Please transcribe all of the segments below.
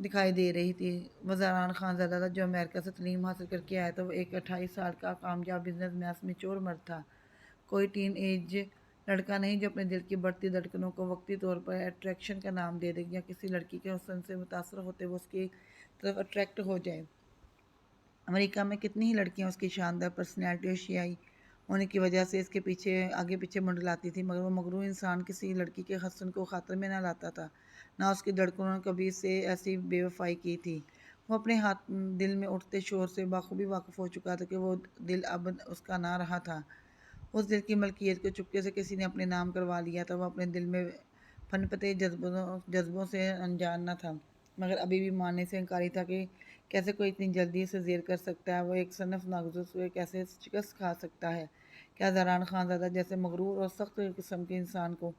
دکھائی دے رہی تھی۔ وہ زران خان زادہ تھا جو امریکہ سے تعلیم حاصل کر کے آیا تھا۔ وہ ایک 28 سال کا کامیاب بزنس میں چور مرد تھا، کوئی ٹین ایج لڑکا نہیں جو اپنے دل کی بڑھتی دھڑکنوں کو وقتی طور پر اٹریکشن کا نام دے دے یا کسی لڑکی کے حسن سے متاثر ہوتے وہ اس کی طرف اٹریکٹ ہو جائے۔ امریکہ میں کتنی ہی لڑکیاں اس کی شاندار پرسنالٹی اور شیائی ہونے کی وجہ سے اس کے پیچھے آگے پیچھے منڈلاتی تھی، مگر وہ مغرور انسان کسی لڑکی کے حسن کو خاطر میں نہ لاتا تھا، نہ اس کی دھڑکنوں نے کبھی سے ایسی بے وفائی کی تھی۔ وہ اپنے دل میں اٹھتے شور سے بخوبی واقف ہو چکا تھا کہ وہ دل اب اس کا نہ رہا تھا۔ اس دل کی ملکیت کو چپکے سے کسی نے اپنے نام کروا لیا تھا۔ وہ اپنے دل میں پنپتے جذبوں سے انجان نہ تھا، مگر ابھی بھی ماننے سے انکاری تھا کہ کیسے کوئی اتنی جلدی اسے زیر کر سکتا ہے، وہ ایک صنف ناگزیر سے کیسے شکست کھا سکتا ہے۔ کیا زران خان زادہ جیسے مغرور اور سخت قسم کے انسان کو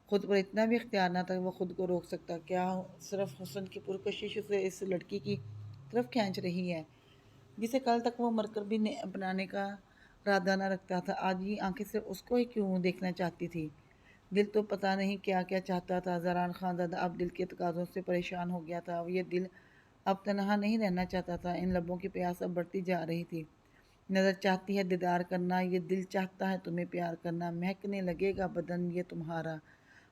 خود پر اتنا بھی اختیار نہ تھا کہ وہ خود کو روک سکتا؟ کیا صرف حسن کی پرکشش اسے اس لڑکی کی طرف کھینچ رہی ہے جسے کل تک وہ مر کر بھی اپنانے کا ارادہ نہ رکھتا تھا؟ آج یہ آنکھیں صرف اس کو ہی کیوں دیکھنا چاہتی تھی؟ دل تو پتہ نہیں کیا کیا چاہتا تھا۔ زران خان زادہ اب دل کے تقاضوں سے پریشان ہو گیا تھا۔ یہ دل اب تنہا نہیں رہنا چاہتا تھا۔ ان لبوں کی پیاس اب بڑھتی جا رہی تھی۔ نظر چاہتی ہے دیدار کرنا، یہ دل چاہتا ہے تمہیں پیار کرنا، مہکنے لگے گا بدن یہ تمہارا،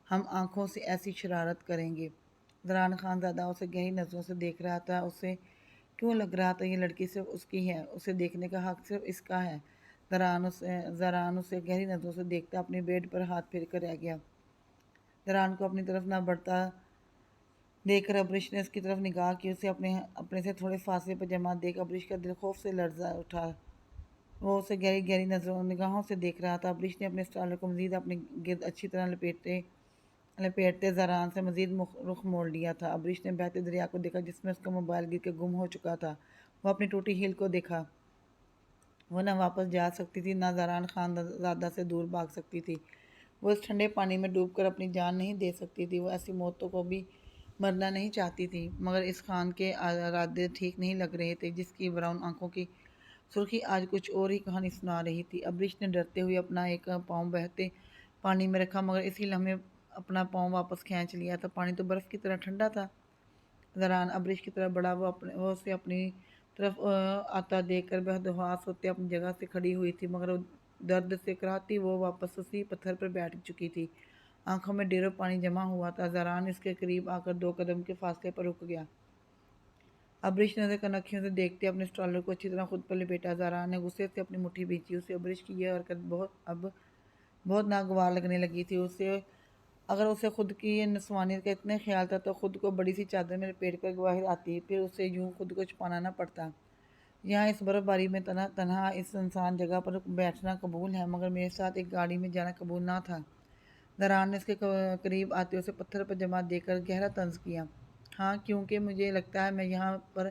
ہم آنکھوں سے ایسی شرارت کریں گے۔ زران خان زادہ اسے گہری نظروں سے دیکھ رہا تھا۔ اسے کیوں لگ رہا تھا یہ لڑکی صرف اس کی ہے، اسے دیکھنے کا حق صرف اس کا ہے؟ زران اسے گہری نظروں سے دیکھتا اپنے بیڈ پر ہاتھ پھیر کر رہ گیا۔ زران کو اپنی طرف نہ بڑھتا دیکھ کر ابریش نے اس کی طرف نگاہ کی۔ اسے اپنے سے تھوڑے فاصلے پر جمع دیکھ ابریش کا دل خوف سے لرز اٹھا۔ وہ اسے گہری گہری نگاہوں سے دیکھ رہا تھا۔ ابریش نے اپنے اسٹالر کو مزید اپنے گرد اچھی طرح لپیٹتے زران سے مزید رخ موڑ لیا تھا۔ ابریش نے بہتے دریا کو دیکھا جس میں اس کا موبائل گر کے گم ہو چکا تھا۔ وہ اپنی ٹوٹی ہیل کو دیکھا۔ وہ نہ واپس جا سکتی تھی، نہ زران خان زادہ سے دور بھاگ سکتی تھی۔ وہ اس ٹھنڈے پانی میں ڈوب کر اپنی جان نہیں دے سکتی تھی۔ وہ ایسی موتوں کو بھی مرنا نہیں چاہتی تھی، مگر اس خان کے ارادے ٹھیک نہیں لگ رہے تھے جس کی براؤن آنکھوں کی سرخی آج کچھ اور ہی کہانی سنا رہی تھی۔ ابریش نے ڈرتے ہوئے اپنا ایک پاؤں بہتے پانی میں رکھا، مگر اسی لمحے اپنا پاؤں واپس کھینچ لیا تھا۔ پانی تو برف کی طرح ٹھنڈا تھا۔ زران ابریش کی طرف بڑھا۔ وہ اسے اپنی طرف آتا دیکھ کر بہدہواس ہوتے اپنی جگہ سے کھڑی ہوئی تھی، مگر درد سے کراہتی وہ واپس اسی پتھر پر بیٹھ چکی تھی۔ آنکھوں میں ڈھیروں پانی جمع ہوا تھا۔ زران اس کے قریب آ کر 2 قدم کے فاصلے پر رک گیا۔ ابریش نے اسے کنکھیوں سے دیکھتے اپنے اسٹالر کو اچھی طرح خود پر لپیٹا۔ زران نے غصے سے اپنی مٹھی بھینچی۔ اسے ابریش کی یہ حرکت بہت ناگوار لگنے لگی تھی۔ اگر اسے خود کی نسوانیت کا اتنا خیال تھا تو خود کو بڑی سی چادر میں لپیٹ کر باہر آتی، پھر اسے یوں خود کو چھپانا نہ پڑتا۔ یہاں اس برف باری میں تنہا اس سنسان جگہ پر بیٹھنا قبول ہے، مگر میرے ساتھ ایک گاڑی میں جانا قبول نہ تھا۔ زران نے اس کے قریب آتے اسے پتھر پر جمع دیکھ کر گہرا طنز کیا۔ ہاں، کیونکہ مجھے لگتا ہے میں یہاں پر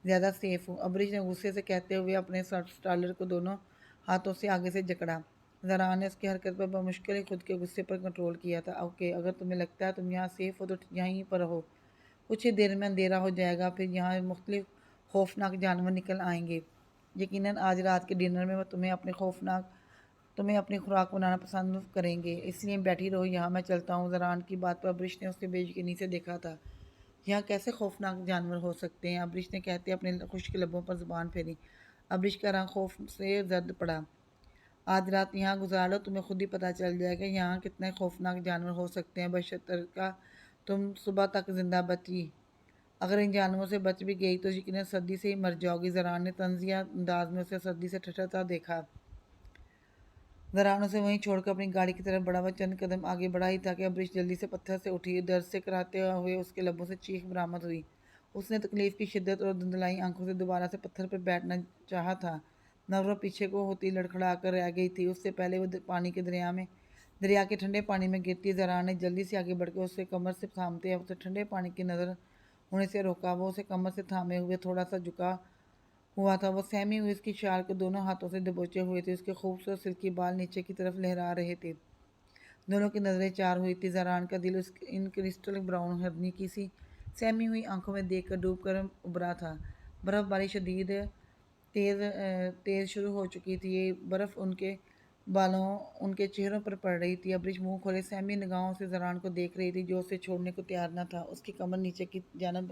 زیادہ سیف ہوں، ابریش نے غصے سے کہتے ہوئے اپنے اسٹالر کو دونوں ہاتھوں سے آگے سے جکڑا۔ زران نے اس کی حرکت پر بمشکل ہی خود کے غصے پر کنٹرول کیا تھا۔ اوکے، اگر تمہیں لگتا ہے تم یہاں سیف ہو تو یہیں پر رہو۔ کچھ ہی دیر میں اندھیرا ہو جائے گا، پھر یہاں مختلف خوفناک جانور نکل آئیں گے۔ یقیناً آج رات کے ڈنر میں وہ تمہیں اپنی خوراک بنانا پسند کریں گے، اس لیے بیٹھی رہو یہاں، میں چلتا ہوں۔ زران کی بات پر ابریش نے اسے بے یقینی سے دیکھا تھا۔ یہاں کیسے خوفناک جانور ہو سکتے ہیں؟ ابریش نے کہتے اپنے خشک لبوں پر زبان پھیری۔ ابریش کا رنگ خوف سے زرد پڑا۔ آج رات یہاں گزار لو، تمہیں خود ہی پتہ چل جائے گا یہاں کتنے خوفناک جانور ہو سکتے ہیں، بشرطیکہ تم صبح تک زندہ بچی۔ اگر ان جانوروں سے بچ بھی گئی تو یقیناً سردی سے ہی مر جاؤ گی۔ زران نے طنزیہ انداز میں اسے سردی سے ٹھٹھرتا دیکھا۔ زران اسے وہیں چھوڑ کر اپنی گاڑی کی طرف بڑھا۔ وہ چند قدم آگے بڑھا ہی تھا کہ ابریش جلدی سے پتھر سے اٹھی۔ درد سے کراہتے ہوئے اس کے لبوں سے چیخ برآمد ہوئی۔ اس نے تکلیف کی شدت اور دھندلائی آنکھوں سے دوبارہ سے پتھر پر بیٹھنا چاہا تھا، مگر وہ پیچھے کو ہوتی لڑکھڑا کر رہ گئی تھی۔ اس سے پہلے وہ دریا کے ٹھنڈے پانی میں گرتی، زران نے جلدی سے آگے بڑھ کر اسے کمر سے تھامتے اسے ٹھنڈے پانی کی نظر ہونے سے روکا۔ وہ اسے کمر سے تھامے ہوئے تھوڑا سا جھکا ہوا تھا۔ وہ سہمی ہوئی اس کی شال کو دونوں ہاتھوں سے دبوچے ہوئے تھے۔ اس کے خوبصورت سلکی بال نیچے کی طرف لہرا رہے تھے۔ دونوں کی نظریں چار ہوئی تھیں۔ زران کا دل ان کرسٹل براؤن ہرنی کی سی سہمی ہوئی آنکھوں میں دیکھ کر ڈوب کر ابھرا تھا۔ برف باری تیز شروع ہو چکی تھی۔ یہ برف ان کے بالوں ان کے چہروں پر پڑ رہی تھی۔ ابریش منہ کھولے سہمی نگاہوں سے زران کو دیکھ رہی تھی جو اسے چھوڑنے کو تیار نہ تھا۔ اس کی کمر نیچے کی جانب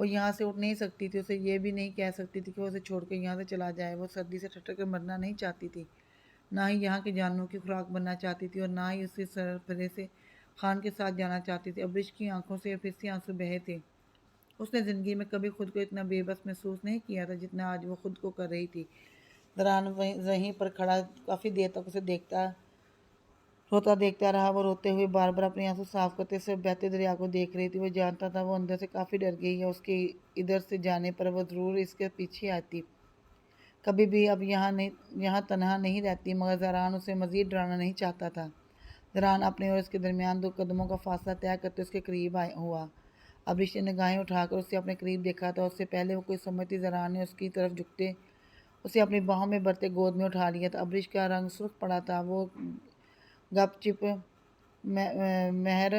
وہ یہاں سے اٹھ نہیں سکتی تھی، اسے یہ بھی نہیں کہہ سکتی تھی کہ وہ اسے چھوڑ کے یہاں سے چلا جائے۔ وہ سردی سے ٹھٹر کر مرنا نہیں چاہتی تھی، نہ ہی یہاں کے جانوروں کی خوراک بننا چاہتی تھی، اور نہ ہی اسی سرفرے سے خان کے ساتھ جانا چاہتی تھی۔ ابریش کی آنکھوں سے پھر سے آنسو بہے تھے۔ اس نے زندگی میں کبھی خود کو اتنا بے بس محسوس نہیں کیا تھا جتنا آج وہ خود کو کر رہی تھی۔ دران وہیں پر کھڑا کافی دیر تک اسے روتا دیکھتا رہا۔ وہ روتے ہوئے بار بار اپنے آنسو صاف کرتے صرف بہتے دریا کو دیکھ رہی تھی۔ وہ جانتا تھا وہ اندر سے کافی ڈر گئی ہے، اس کے ادھر سے جانے پر وہ ضرور اس کے پیچھے آتی، کبھی بھی اب یہاں تنہا نہیں رہتی، مگر زران اسے مزید ڈرانا نہیں چاہتا تھا۔ زران اپنے اور اس کے درمیان 2 قدموں کا فاصلہ طے کرتے اس کے قریب ہوا۔ ابریش نے نگاہیں اٹھا کر اسے اپنے قریب دیکھا تھا۔ اس سے پہلے وہ کوئی سمجھتی زران نے اس کی طرف جھکتے اسے اپنی باہوں میں بھرتے گود میں اٹھا لیا تھا۔ ابریش کا رنگ سرخ پڑا تھا، وہ گپ چپ مہر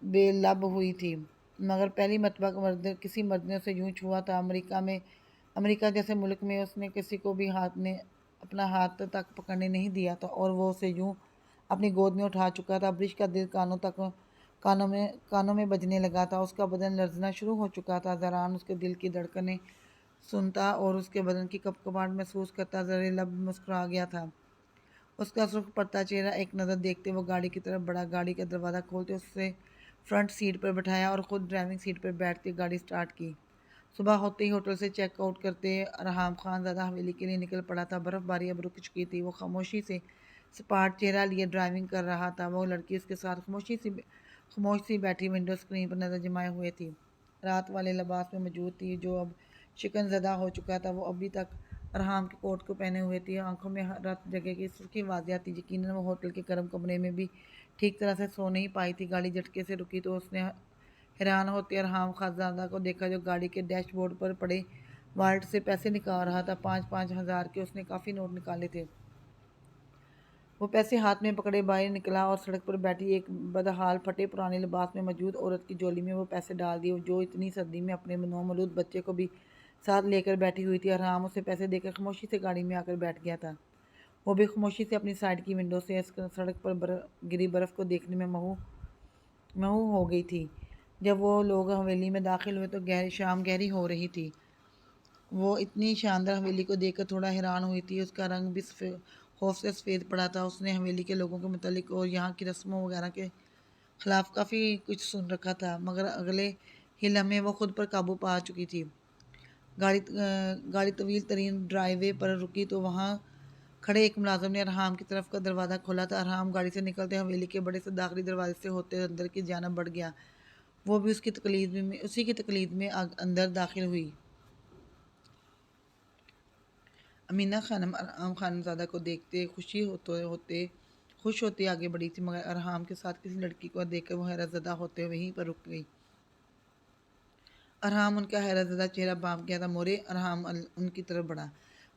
بے لب ہوئی تھی، مگر پہلی مرتبہ کسی مرد نے اسے یوں چھوا تھا۔ امریکہ جیسے ملک میں اس نے کسی کو بھی اپنا ہاتھ تک پکڑنے نہیں دیا تھا، اور وہ اسے یوں اپنی گود میں اٹھا چکا تھا۔ ابریش کا دل کانوں میں بجنے لگا تھا، اس کا بدن لرزنا شروع ہو چکا تھا۔ زران اس کے دل کی دھڑکنیں سنتا اور اس کے بدن کی کپکپاہٹ محسوس کرتا زرِ لب مسکرا گیا تھا۔ اس کا سرخ پڑتا چہرہ ایک نظر دیکھتے وہ گاڑی کی طرف بڑھا۔ گاڑی کا دروازہ کھولتے اسے فرنٹ سیٹ پر بٹھایا اور خود ڈرائیونگ سیٹ پر بیٹھ کے گاڑی سٹارٹ کی۔ صبح ہوتے ہی ہوٹل سے چیک آؤٹ کرتے ارحام خان زادہ حویلی کے لیے نکل پڑا تھا۔ برف باری اب رک چکی تھی۔ وہ خاموشی سے سپاٹ چہرہ لیے ڈرائیونگ کر رہا تھا۔ وہ لڑکی اس کے ساتھ خاموش سی بیٹھی ونڈو اسکرین پر نظر جمائے ہوئے تھی۔ رات والے لباس میں موجود تھی جو اب شکن زدہ ہو چکا تھا۔ وہ ابھی تک ارحام کے کوٹ کو پہنے ہوئے تھی، آنکھوں میں رت جگہ کی سرخی واضح تھی۔ یقیناً وہ ہوٹل کے گرم کمرے میں بھی ٹھیک طرح سے سو نہیں پائی تھی۔ گاڑی جھٹکے سے رکی تو اس نے حیران ہوتے ارحام خان زادہ کو دیکھا جو گاڑی کے ڈیش بورڈ پر پڑے والٹ سے پیسے نکال رہا تھا۔ 5-5 ہزار کے اس نے کافی نوٹ نکالے تھے۔ وہ پیسے ہاتھ میں پکڑے باہر نکلا اور سڑک پر بیٹھی ایک بدحال پھٹے پرانے لباس میں موجود عورت کی جولی میں وہ پیسے ڈال دیے، جو اتنی سردی میں اپنے نومولود بچے کو بھی ساتھ لے کر بیٹھی ہوئی تھی۔ ارحام اسے پیسے دے کر خاموشی سے گاڑی میں آ کر بیٹھ گیا تھا۔ وہ بھی خاموشی سے اپنی سائیڈ کی ونڈو سے سڑک پر گری برف کو دیکھنے میں مہو ہو گئی تھی۔ جب وہ لوگ حویلی میں داخل ہوئے تو شام گہری ہو رہی تھی۔ وہ اتنی شاندار حویلی کو دیکھ کر تھوڑا حیران ہوئی تھی۔ اس کا رنگ بھی خوف سے سفید پڑا تھا۔ اس نے حویلی کے لوگوں کے متعلق اور یہاں کی رسموں وغیرہ کے خلاف کافی کچھ سن رکھا تھا، مگر اگلے ہی لمحے وہ خود پر قابو پا چکی تھی۔ گاڑی طویل ترین ڈرائی وے پر رکی تو وہاں کھڑے ایک ملازم نے ارحام کی طرف کا دروازہ کھولا تھا۔ ارحام گاڑی سے نکلتے حویلی کے بڑے سے داخلی دروازے سے ہوتے اندر کی جانب بڑھ گیا۔ وہ بھی اسی کی تقلید میں اندر داخل ہوئی۔ امینہ خانم ارحام خان زادہ کو دیکھتے خوش ہوتے آگے بڑھی تھی، مگر ارحام کے ساتھ کسی لڑکی کو دیکھ کر وہ حیرت زدہ ہوتے وہیں پر رک گئی۔ ارحام ان کا حیرت زدہ چہرہ بانپ گیا تھا۔ مورے ارحام ان کی طرف بڑھا۔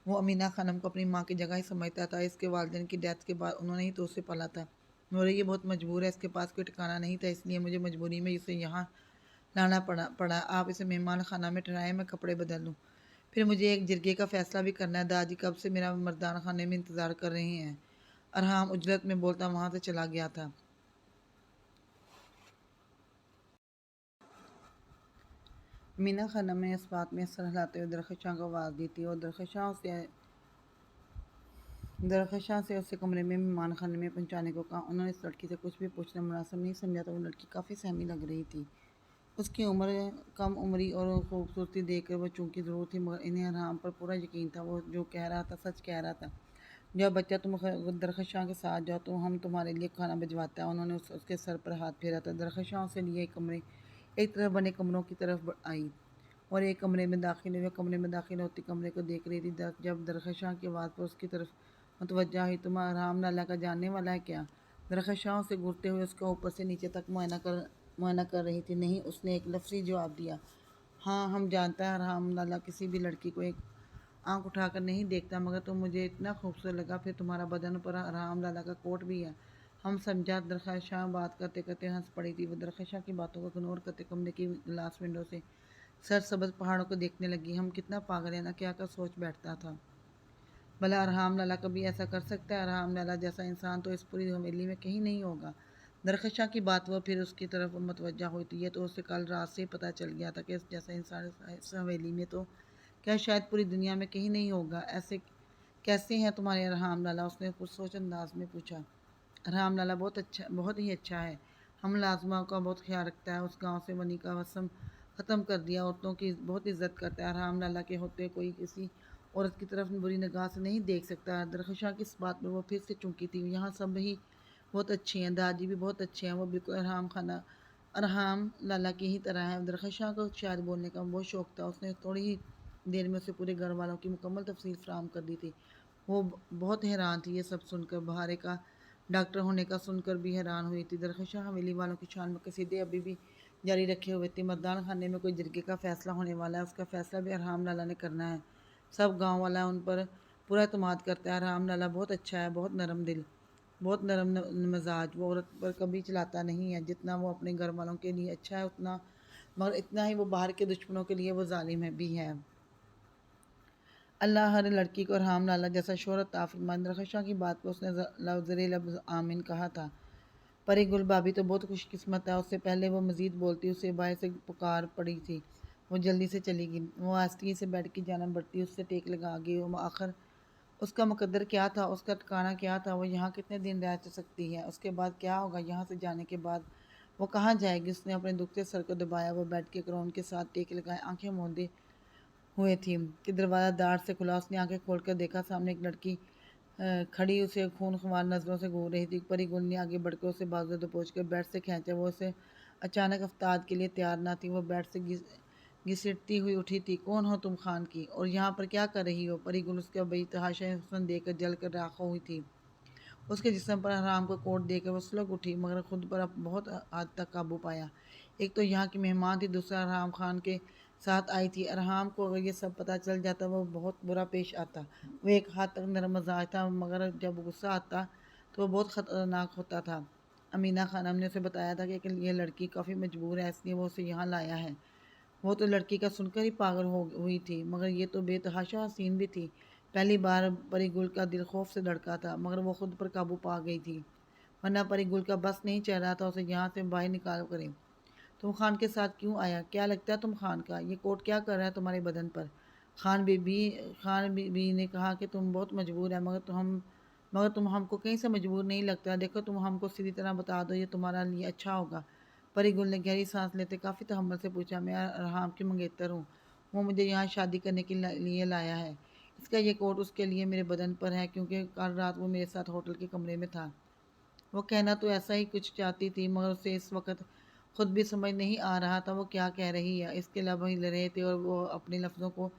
وہ امینہ خانم کو اپنی ماں کی جگہ ہی سمجھتا تھا۔ اس کے والدین کی ڈیتھ کے بعد انہوں نے ہی تو اسے پالا تھا۔ مورے یہ بہت مجبور ہے، اس کے پاس کوئی ٹھکانہ نہیں تھا، اس لیے مجھے مجبوری میں اسے یہاں لانا پڑا۔ آپ اسے مہمان خانہ میں ٹھہرائیں، میں کپڑے بدل لوں۔ پھر مجھے ایک جرگے کا فیصلہ بھی کرنا ہے۔ دادی کب سے میرا مردان خانے میں انتظار کر رہے ہیں۔ ارحام عجلت میں بولتا وہاں سے چلا گیا تھا۔ امینہ خانم نے اس بات میں سر ہلاتے ہوئے درخشاں کو آواز دی تھی اور درخشاں سے اسے کمرے میں مہمان خانے میں پہنچانے کو کہا۔ انہوں نے اس لڑکی سے کچھ بھی پوچھنا مناسب نہیں سمجھا تو وہ لڑکی کافی سہمی لگ رہی تھی۔ اس کی کم عمری اور خوبصورتی دیکھ کر وہ چونکی ضرور تھی، مگر انہیں ارحام پر پورا یقین تھا۔ وہ جو کہہ رہا تھا سچ کہہ رہا تھا۔ جاؤ بچہ، تم درخشاں کے ساتھ جاؤ، ہم تمہارے لیے کھانا بھجواتا ہے۔ انہوں نے اس کے سر پر ہاتھ پھیرا تھا۔ درخشاں اسے لیے ایک طرف بنے کمروں کی طرف آئی اور ایک کمرے میں داخل ہوئی۔ وہ کمرے میں داخل ہوتی کمرے کو دیکھ رہی تھی۔ جب درخشاں کی آواز پر اس کی طرف متوجہ ہوئی، تم ارحام لالا کا جاننے والا ہے کیا؟ درخشاں اسے گھورتے ہوئے اس کا اوپر سے نیچے تک معائنہ کر رہی تھی۔ نہیں، اس نے ایک لفظی جواب دیا۔ ہاں، ہم جانتا ہے ارحام لالا کسی بھی لڑکی کو ایک آنکھ اٹھا کر نہیں دیکھتا، مگر تم مجھے اتنا خوبصورت لگا، پھر تمہارا بدن پر ارحام لالا کا کوٹ بھی ہے۔ ہم سمجھا۔ درخشاں بات کرتے کرتے ہنس پڑی تھی۔ وہ درخشاں کی باتوں کو اگنور کرتے کمرے کی گلاس ونڈو سے سرسبز پہاڑوں کو دیکھنے لگی۔ ہم کتنا پاگل ہیں نا، کیا کر سوچ بیٹھتا تھا۔ بھلا ارحام لالا کبھی ایسا کر سکتا ہے؟ ارحام لالا جیسا انسان تو اس پوری حویلی میں کہیں نہیں ہوگا۔ درخشاں کی بات وہ پھر اس کی طرف متوجہ ہوتی ہے تو اسے کل رات سے پتہ چل گیا تھا کہ جیسا انسان اس حویلی میں تو کیا شاید پوری دنیا میں کہیں نہیں ہوگا۔ ایسے کیسے ہیں تمہارے ارحام لالا؟ اس نے پرسوچ انداز میں پوچھا۔ ارحام لالا بہت ہی اچھا ہے، ہم لازمہ کا بہت خیال رکھتا ہے، اس گاؤں سے منی کا وسم ختم کر دیا، عورتوں کی بہت عزت کرتا ہے، ارحام لالا کے ہوتے کوئی کسی عورت کی طرف بری نگاہ سے نہیں دیکھ سکتا۔ درخشاں کی اس بات میں وہ پھر سے چونکی تھی۔ یہاں سب ہی بہت اچھے ہیں، دادی بھی بہت اچھے ہیں، وہ بالکل ارحام لالا کی ہی طرح ہے۔ درخشاں کو شاید بولنے کا بہت شوق تھا، اس نے تھوڑی ہی دیر میں اسے پورے گھر والوں کی مکمل تفصیل فراہم کر دی تھی۔ وہ بہت حیران تھی یہ سب سن کر، بہارے کا ڈاکٹر ہونے کا سن کر بھی حیران ہوئی تھی۔ درخشاں حویلی والوں کی شان میں قصیدے ابھی بھی جاری رکھے ہوئے تھی۔ مردان خانے میں کوئی جرگے کا فیصلہ ہونے والا ہے، اس کا فیصلہ بھی ارحام لالا نے کرنا ہے۔ سب گاؤں والا ان پر پورا اعتماد کرتا ہے۔ ارحام لالا بہت اچھا ہے، بہت نرم دل، بہت نرم مزاج، وہ عورت پر کبھی چلاتا نہیں ہے، جتنا وہ اپنے گھر والوں کے لیے اچھا ہے مگر اتنا ہی وہ باہر کے دشمنوں کے لیے وہ ظالم ہے بھی ہے۔ اللہ ہر لڑکی کو ارحام لالا جیسا شوہر عطا فرمائے۔ درخشاں کی بات پر اس نے زیر لفظ آمین کہا تھا۔ پری گل بھابھی تو بہت خوش قسمت ہے، اس سے پہلے وہ مزید بولتی اسے باہر سے پکار پڑی تھی، وہ جلدی سے چلی گئی۔ وہ آہستگی سے بیٹھ کی جانب بڑھتی، اس سے ٹیک لگا گئی۔ آخر اس کا مقدر کیا تھا، اس کا ٹھکانہ کیا تھا، وہ یہاں کتنے دن رہ سکتی ہے، اس کے بعد کیا ہوگا، یہاں سے جانے کے بعد وہ کہاں جائے گی؟ اس نے اپنے دکھتے سر کو دبایا، وہ بیٹھ کے کرون کے ساتھ ٹیک لگائے آنکھیں موندے ہوئے تھی کہ دروازہ داڑھ سے کھلا۔ اس نے آنکھیں کھول کر دیکھا، سامنے ایک لڑکی کھڑی اسے خون خوار نظروں سے گھور رہی تھی۔ پری گل نے آگے بڑھ کر اسے بازو دبوچ کر بیڈ سے کھینچا، وہ اسے اچانک افتاد کے لیے تیار نہ تھی۔ وہ بیڈ سے گھسیٹتی ہوئی اٹھی تھی۔ کون ہو تم خان کی، اور یہاں پر کیا کر رہی ہو؟ پری گل اس کا بے تحاشا حسن دیکھ کر جل کر راکھ ہوئی تھی۔ اس کے جسم پر حرام کو کوٹ دے کر وہ سلگ اٹھی، مگر خود پر اب بہت حد تک قابو پایا۔ ایک تو یہاں کی مہمان تھی، دوسرا ارحام خان کے ساتھ آئی تھی۔ ارحام کو اگر یہ سب پتہ چل جاتا وہ بہت برا پیش آتا۔ وہ ایک حد تک نرم مزاج تھا، مگر جب غصہ آتا تو وہ بہت خطرناک ہوتا تھا۔ امینہ خانم نے اسے بتایا تھا کہ یہ لڑکی کافی مجبور ہے، اس لیے وہ اسے یہاں لایا ہے۔ وہ تو لڑکی کا سن کر ہی پاگل ہوئی تھی، مگر یہ تو بے تحاشا حسین بھی تھی۔ پہلی بار پری گل کا دل خوف سے دھڑکا تھا، مگر وہ خود پر قابو پا گئی تھی، ورنہ پری گل کا بس نہیں چل رہا تھا اسے یہاں سے باہر نکال کرے۔ تم خان کے ساتھ کیوں آیا؟ کیا لگتا ہے تم خان کا؟ یہ کوٹ کیا کر رہا ہے تمہارے بدن پر؟ خان بی بی نے کہا کہ تم بہت مجبور ہے، مگر تم ہم کو کہیں سے مجبور نہیں لگتا۔ دیکھو تم ہم کو سیدھی طرح بتا دو، یہ تمہارا لیے اچھا ہوگا۔ پری گل نے گہری سانس لیتے کافی تحمل سے پوچھا، میں ارحام کی منگیتر ہوں، وہ مجھے یہاں شادی کرنے کے لیے لایا ہے۔ اس کا یہ کوٹ اس کے لیے میرے بدن پر ہے کیونکہ کل رات وہ میرے ساتھ ہوٹل کے کمرے میں تھا۔ وہ کہنا تو ایسا ہی کچھ چاہتی تھی، مگر اسے اس وقت خود بھی سمجھ نہیں آ رہا تھا وہ کیا کہہ رہی ہے۔ اس کے لب ہل رہے تھے اور وہ اپنے لفظوں کو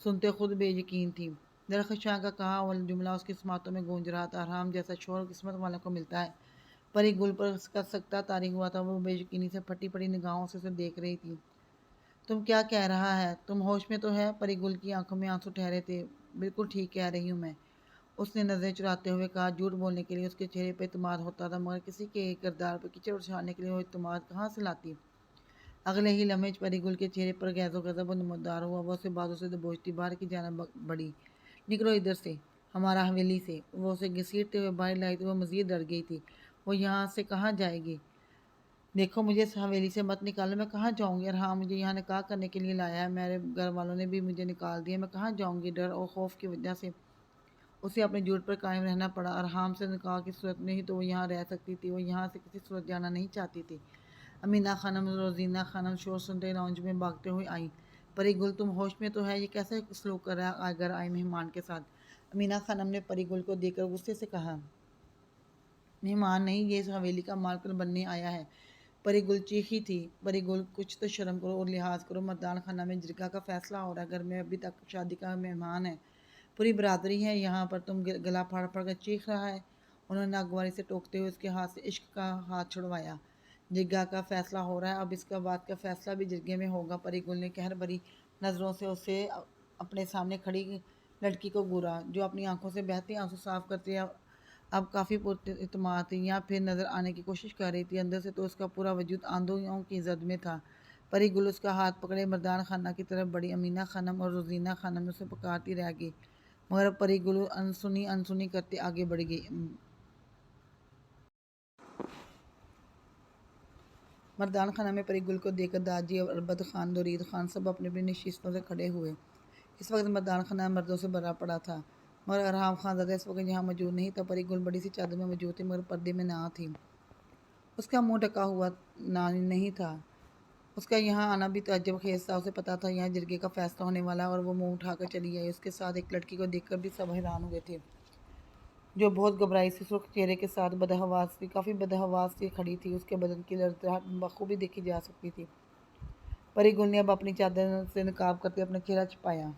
سنتے خود بے یقین تھی۔ درخشاں کا کہا ہوا جملہ اس کی سماعتوں میں گونج رہا تھا، ارحام جیسا شوہر قسمت والوں کو ملتا ہے۔ پری گل پر اس کا سکتہ طاری ہوا تھا، وہ بے یقینی سے پھٹی پڑی نگاہوں سے اسے دیکھ رہی تھی۔ تم کیا کہہ رہا ہے؟ تم ہوش میں تو ہے؟ پری گل کی آنکھوں میں آنسو ٹھہرے تھے۔ بالکل ٹھیک کہہ رہی ہوں میں، اس نے نظریں چراتے ہوئے کہا۔ جھوٹ بولنے کے لیے اس کے چہرے پہ اعتماد ہوتا تھا، مگر کسی کے کردار پر کیچڑ اچھالنے کے لیے وہ اعتماد کہاں سے لاتی؟ اگلے ہی لمحے پری گل کے چہرے پر غیظ و غضب نمودار ہوا، وہ اسے بازو سے دبوچتی باہر کی جانب بڑھی۔ نکلو ادھر سے، ہمارا حویلی سے۔ وہ اسے گھسیٹتے ہوئے باہر لائی تو وہ مزید ڈر گئی تھی۔ وہ یہاں سے کہاں جائے گی؟ دیکھو مجھے اس حویلی سے مت نکالو، میں کہاں جاؤں گی؟ ارحام مجھے یہاں نکاح کرنے کے لیے لایا ہے، میرے گھر والوں نے بھی مجھے نکال دیا، میں کہاں جاؤں گی؟ ڈر اور خوف کی وجہ سے اسے اپنے جھوٹ پر قائم رہنا پڑا۔ ارحام سے نکاح کی صورت میں ہی تو وہ یہاں رہ سکتی تھی، وہ یہاں سے کسی صورت جانا نہیں چاہتی تھی۔ امینہ خانم اور روزینہ خانم شور سنتے لاؤنج میں بھاگتے ہوئے آئیں۔ پری گل تم ہوش میں تو ہے؟ یہ کیسے سلوک کر رہا ہے اگر آئے مہمان کے ساتھ؟ امینہ خانم نے پری گل کو دیکھ کر غصے سے کہا۔ مہمان نہیں، یہ اس حویلی کا مالکن بننے آیا ہے۔ پری گل چیخی تھی۔ پری گل کچھ تو شرم کرو اور لحاظ کرو، مردان خانہ میں جرگہ کا فیصلہ ہو رہا ہے، گھر میں ابھی تک شادی کا مہمان ہے، پوری برادری ہے یہاں پر، تم گلا پھاڑ پھاڑ کر چیخ رہا ہے۔ انہوں نے ناگواری سے ٹوکتے ہوئے اس کے ہاتھ سے عشق کا ہاتھ چھڑوایا۔ جرگہ کا فیصلہ ہو رہا ہے، اب اس کا بعد کا فیصلہ بھی جرگے میں ہوگا۔ پری گل نے قہر بھری نظروں سے اسے اپنے سامنے کھڑی لڑکی کو گھورا، جو اپنی آنکھوں سے بہتے آنسو صاف کرتے اب کافی اعتماد تھی یا پھر نظر آنے کی کوشش کر رہی تھی، اندر سے تو اس کا پورا وجود آندھوں کی زد میں تھا۔ پری گل اس کا ہاتھ پکڑے مردان خانہ کی طرف بڑھی۔ امینہ خانم اور روزینہ خانم اسے پکارتی رہ گئی، مگر پری گل انسنی کرتے آگے بڑھ گئی۔ مردان خانہ میں پری گل کو دیکھ کر داجی اور اربد خان درید خان سب اپنی اپنی نشستوں سے کھڑے ہوئے۔ اس وقت مردان خانہ مردوں سے بھرا پڑا تھا مگر ارحام خان زادہ اس وقت یہاں موجود نہیں تھا۔ پری گل بڑی سی چادر میں موجود تھی مگر پردے میں نہ تھی، اس کا منہ ڈھکا ہوا نہیں تھا۔ اس کا یہاں آنا بھی تعجب خیز تھا، اسے پتا تھا یہاں جرگے کا فیصلہ ہونے والا اور وہ منہ اٹھا کر چلی آئی۔ اس کے ساتھ ایک لڑکی کو دیکھ کر بھی سب حیران ہوئے تھے جو بہت گھبرائی سی سرخ چہرے کے ساتھ کافی بدحواس سی کھڑی تھی۔ اس کے بدن کی لرزاہٹ بخوبی دیکھی جا سکتی تھی۔ پری گل نے اب اپنی چادر سے نقاب کرتے اپنا چہرہ چھپایا۔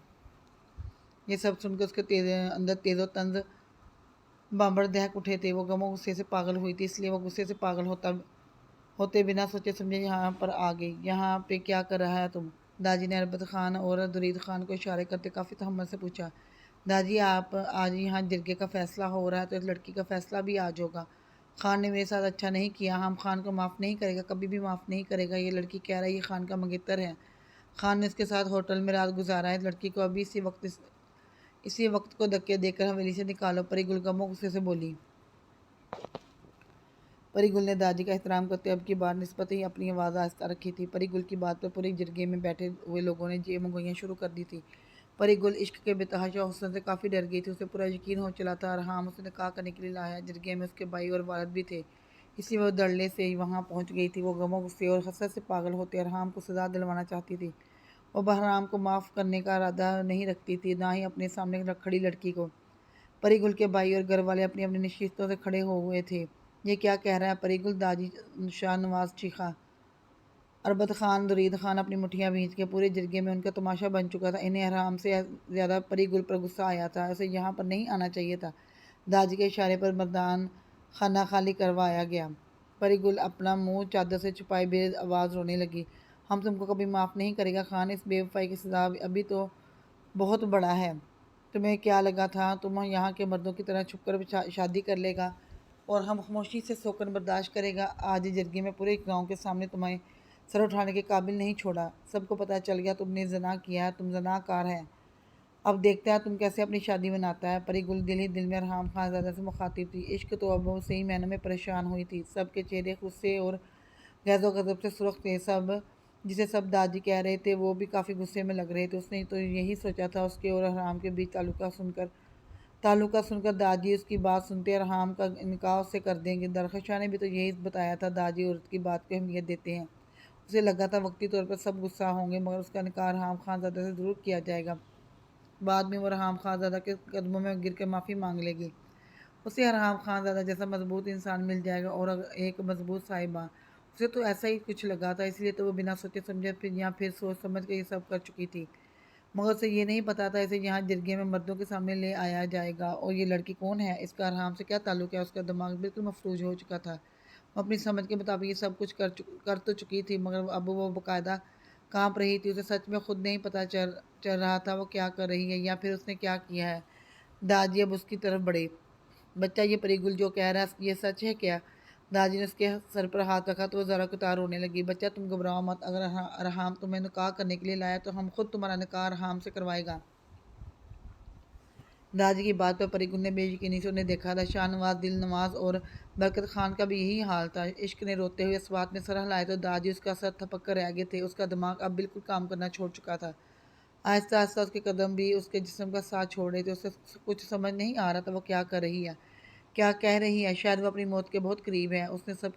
یہ سب سن کر اس کے اندر تیز و تنز بامبر دہک اٹھے تھے۔ وہ غم و غصے سے پاگل ہوئی تھی، اس لیے وہ غصے سے پاگل ہوتے بنا سوچے سمجھے یہاں پر آ گئی۔ یہاں پہ کیا کر رہا ہے تم؟ داجی نے اربد خان اور درید خان کو اشارے کرتے کافی تحمل سے پوچھا۔ داجی آپ آج یہاں جرگے کا فیصلہ ہو رہا ہے تو اس لڑکی کا فیصلہ بھی آج ہوگا۔ خان نے میرے ساتھ اچھا نہیں کیا، ہم خان کو معاف نہیں کرے گا، کبھی بھی معاف نہیں کرے گا۔ یہ لڑکی کہہ رہا ہے یہ خان کا منگیتر ہے، خان نے اس کے ساتھ ہوٹل میں رات گزارا ہے۔ اس لڑکی کو ابھی اسی وقت کو دھکے دے کر حویلی سے نکالو، پری گل غم و غصے سے بولی۔ پری گل نے داجی کا احترام کرتے اب کی بار نسبت ہی اپنی آواز آہستہ رکھی تھی۔ پری گل کی بات پر پورے جرگے میں بیٹھے ہوئے لوگوں نے جے منگوئیاں شروع کر دی تھی۔ پری گل عشق کے بے تحاشا حسن سے کافی ڈر گئی تھی، اسے پورا یقین ہو چلا تھا ارحام اسے نکاح کرنے کے لیے لایا۔ جرگے میں اس کے بھائی اور والد بھی تھے، اس لیے وہ دھڑلے سے ہی وہاں پہنچ گئی تھی۔ وہ غم و غصے اور حسرت سے پاگل ہوتے ارحام کو سزا دلوانا چاہتی تھی۔ وہ بہرام کو معاف کرنے کا ارادہ نہیں رکھتی تھی، نہ ہی اپنے سامنے کھڑی لڑکی کو۔ پری گل کے بھائی اور گھر والے اپنی اپنی نشستوں سے کھڑے ہوئے تھے۔ یہ کیا کہہ رہا ہے پری گل؟ داجی شاہ نواز چیخا۔ اربد خان درید خان اپنی مٹھیاں بھیج کے پورے جرگے میں ان کا تماشا بن چکا تھا۔ انہیں ارحام سے زیادہ پری گل پر غصہ آیا تھا، اسے یہاں پر نہیں آنا چاہیے تھا۔ داجی کے اشارے پر مردان خانہ خالی کروایا گیا۔ پری گل اپنا منہ چادر سے چھپائے بے آواز رونے لگی۔ ہم تم کو کبھی معاف نہیں کرے گا خان، اس بے وفائی کی سزا ابھی تو بہت بڑا ہے۔ تمہیں کیا لگا تھا تم یہاں کے مردوں کی طرح چھپ کر شادی کر لے گا اور ہم خاموشی سے سوکن برداشت کرے گا؟ آج جرگے میں پورے گاؤں کے سامنے تمہیں سر اٹھانے کے قابل نہیں چھوڑا، سب کو پتہ چل گیا تم نے زنا کیا ہے، تم زنا کار ہے۔ اب دیکھتا ہے تم کیسے اپنی شادی مناتا ہے۔ پری گل دل ہی دل میں ارحام خان زادہ سے مخاطب تھی، عشق تو اب وہ صحیح معنوں میں پریشان ہوئی تھی۔ سب کے چہرے غصے اور غیظ و غضب سے سرخ تھے، جسے سب داجی کہہ رہے تھے وہ بھی کافی غصے میں لگ رہے تھے۔ اس نے تو یہی سوچا تھا اس کے اور ارحام کے بیچ تعلقہ سن کر داجی اس کی بات سنتے ارحام کا نکاح اس سے کر دیں گے۔ درخشاں نے بھی تو یہی بتایا تھا، داجی عورت کی بات کو اہمیت دیتے ہیں۔ اسے لگا تھا وقتی طور پر سب غصہ ہوں گے مگر اس کا نکاح ارحام خان زادہ سے ضرور کیا جائے گا، بعد میں وہ ارحام خان زادہ کے قدموں میں گر کے معافی مانگ لے گی، اسے ارحام خان زادہ جیسا مضبوط انسان مل جائے گا اور ایک مضبوط صاحبہ۔ اسے تو ایسا ہی کچھ لگا تھا، اس لیے تو وہ بنا سوچے سمجھے پھر سوچ سمجھ کے یہ سب کر چکی تھی، مگر اسے یہ نہیں پتا تھا اسے یہاں جرگے میں مردوں کے سامنے لے آیا جائے گا۔ اور یہ لڑکی کون ہے، اس کا ارحام سے کیا تعلق ہے؟ اس کا دماغ بالکل مفلوج ہو چکا تھا۔ وہ اپنی سمجھ کے مطابق یہ سب کچھ کر تو چکی تھی مگر اب وہ باقاعدہ کانپ رہی تھی، اسے سچ میں خود نہیں پتہ چل رہا تھا وہ کیا کر رہی ہے یا پھر اس نے کیا کیا ہے۔ داجی اب اس کی طرف بڑھے۔ بچہ یہ پری گل جو کہہ رہا ہے یہ سچ ہے کیا؟ داجی نے اس کے سر پر ہاتھ رکھا تو وہ ذرا کتار رونے لگی۔ بچہ تم گھبراؤ مت، اگر ارحام تمہیں نکاح کرنے کے لیے لایا تو ہم خود تمہارا نکاح ارحام سے کروائے گا۔ داجی کی بات پر پری گل نے بے یقینی سے انہیں دیکھا تھا۔ شاہ نواز دل نواز اور برکت خان کا بھی یہی حال تھا۔ عشق نے روتے ہوئے اس بات میں سر ہلائے تو داجی اس کا سر تھپک کر رہ گئے تھے، اس کا دماغ اب بالکل کام کرنا چھوڑ چکا تھا۔ آہستہ آہستہ اس کے قدم بھی اس کے جسم کا ساتھ چھوڑ رہے تھے، اسے کچھ سمجھ نہیں آ رہا تھا وہ کیا کر رہی ہے، کیا کہہ رہی ہے، شاید وہ اپنی موت کے بہت قریب ہے۔ اس نے سب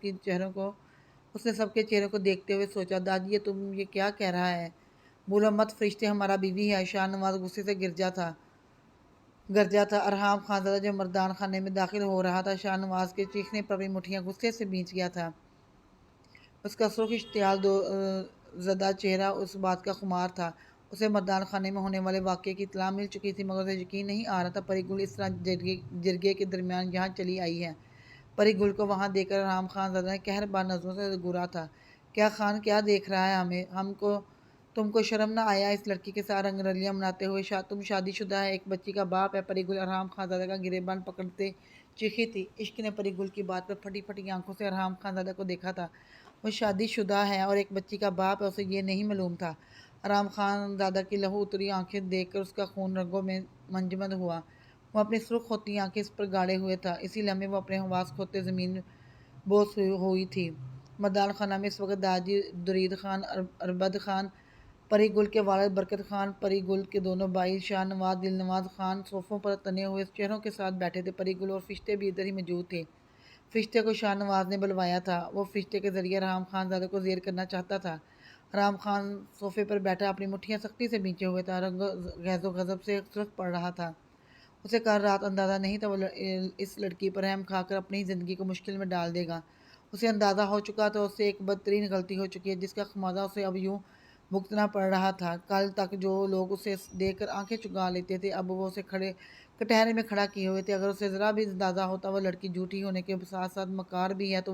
کے چہروں کو دیکھتے ہوئے سوچا، داجی یہ کیا کہہ رہا ہے؟ بولو مت، فرشتے ہمارا بیوی ہے۔ شاہ نواز غصے سے گرجا تھا۔ ارحام خان زادہ جو مردان خانے میں داخل ہو رہا تھا، شاہ نواز کے چیخنے پر اپنی مٹھیاں غصے سے بھیج گیا تھا۔ اس کا سرخ اشتعال زدہ چہرہ اس بات کا خمار تھا، اسے مردان خانے میں ہونے والے واقعے کی اطلاع مل چکی تھی مگر اسے یقین نہیں آ رہا تھا پری گل اس طرح جرگے کے درمیان یہاں چلی آئی ہے۔ پری گل کو وہاں دیکھ کر ارحام خان زادہ نے قہر بار نظروں سے گھورا تھا۔ کیا خان کیا دیکھ رہا ہے تم کو شرم نہ آیا اس لڑکی کے ساتھ رنگ رلیاں مناتے ہوئے؟ تم شادی شدہ ہے، ایک بچی کا باپ ہے۔ پری گل ارحام خان زادہ کا گریبان پکڑتے چیخی تھی۔ عشق نے پری گل کی بات پر پھٹی پھٹی آنکھوں سے ارحام خان زادہ کو دیکھا تھا۔ وہ شادی شدہ ہے اور ایک بچی کا باپ ہے، اسے یہ نہیں معلوم تھا؟ ارحام خان زادہ کی لہو اتری آنکھیں دیکھ کر اس کا خون رگوں میں منجمد ہوا، وہ اپنی سرخ ہوتی آنکھیں اس پر گاڑے ہوئے تھا، اسی لمحے وہ اپنے حواس کھوتے زمین بوس ہوئی تھی۔ مردان خانہ میں اس وقت داجی درید خان، اربد خان، پری گل کے والد برکت خان، پری گل کے دونوں بھائی شاہ نواز، دل نواز خان صوفوں پر تنے ہوئے چہروں کے ساتھ بیٹھے تھے۔ پری گل اور فرشتے بھی ادھر ہی موجود تھے۔ فرشتے کو شاہ نواز نے بلوایا تھا۔ وہ فرشتے کے ذریعے رحم خان زادہ کو زیر کرنا چاہتا تھا۔ رحم خان صوفے پر بیٹھا اپنی مٹھیاں سختی سے بھینچے ہوئے تھا، رنگ غیظ و غضب سے سرخ پڑ رہا تھا۔ اسے کل رات اندازہ نہیں تھا وہ اس لڑکی پر رحم کھا کر اپنی زندگی کو مشکل میں ڈال دے گا۔ اسے اندازہ ہو چکا تھا اس سے ایک بدترین غلطی ہو چکی ہے جس کا خمیازہ اسے اب یوں بھگتنا پڑ رہا تھا۔ کل تک جو لوگ اسے دیکھ کر آنکھیں چگا لیتے تھے اب وہ اسے کٹہرے میں کھڑا کیے ہوئے تھے۔ اگر اسے ذرا بھی اندازہ ہوتا وہ لڑکی جھوٹی ہونے کے ساتھ ساتھ مکار بھی ہے تو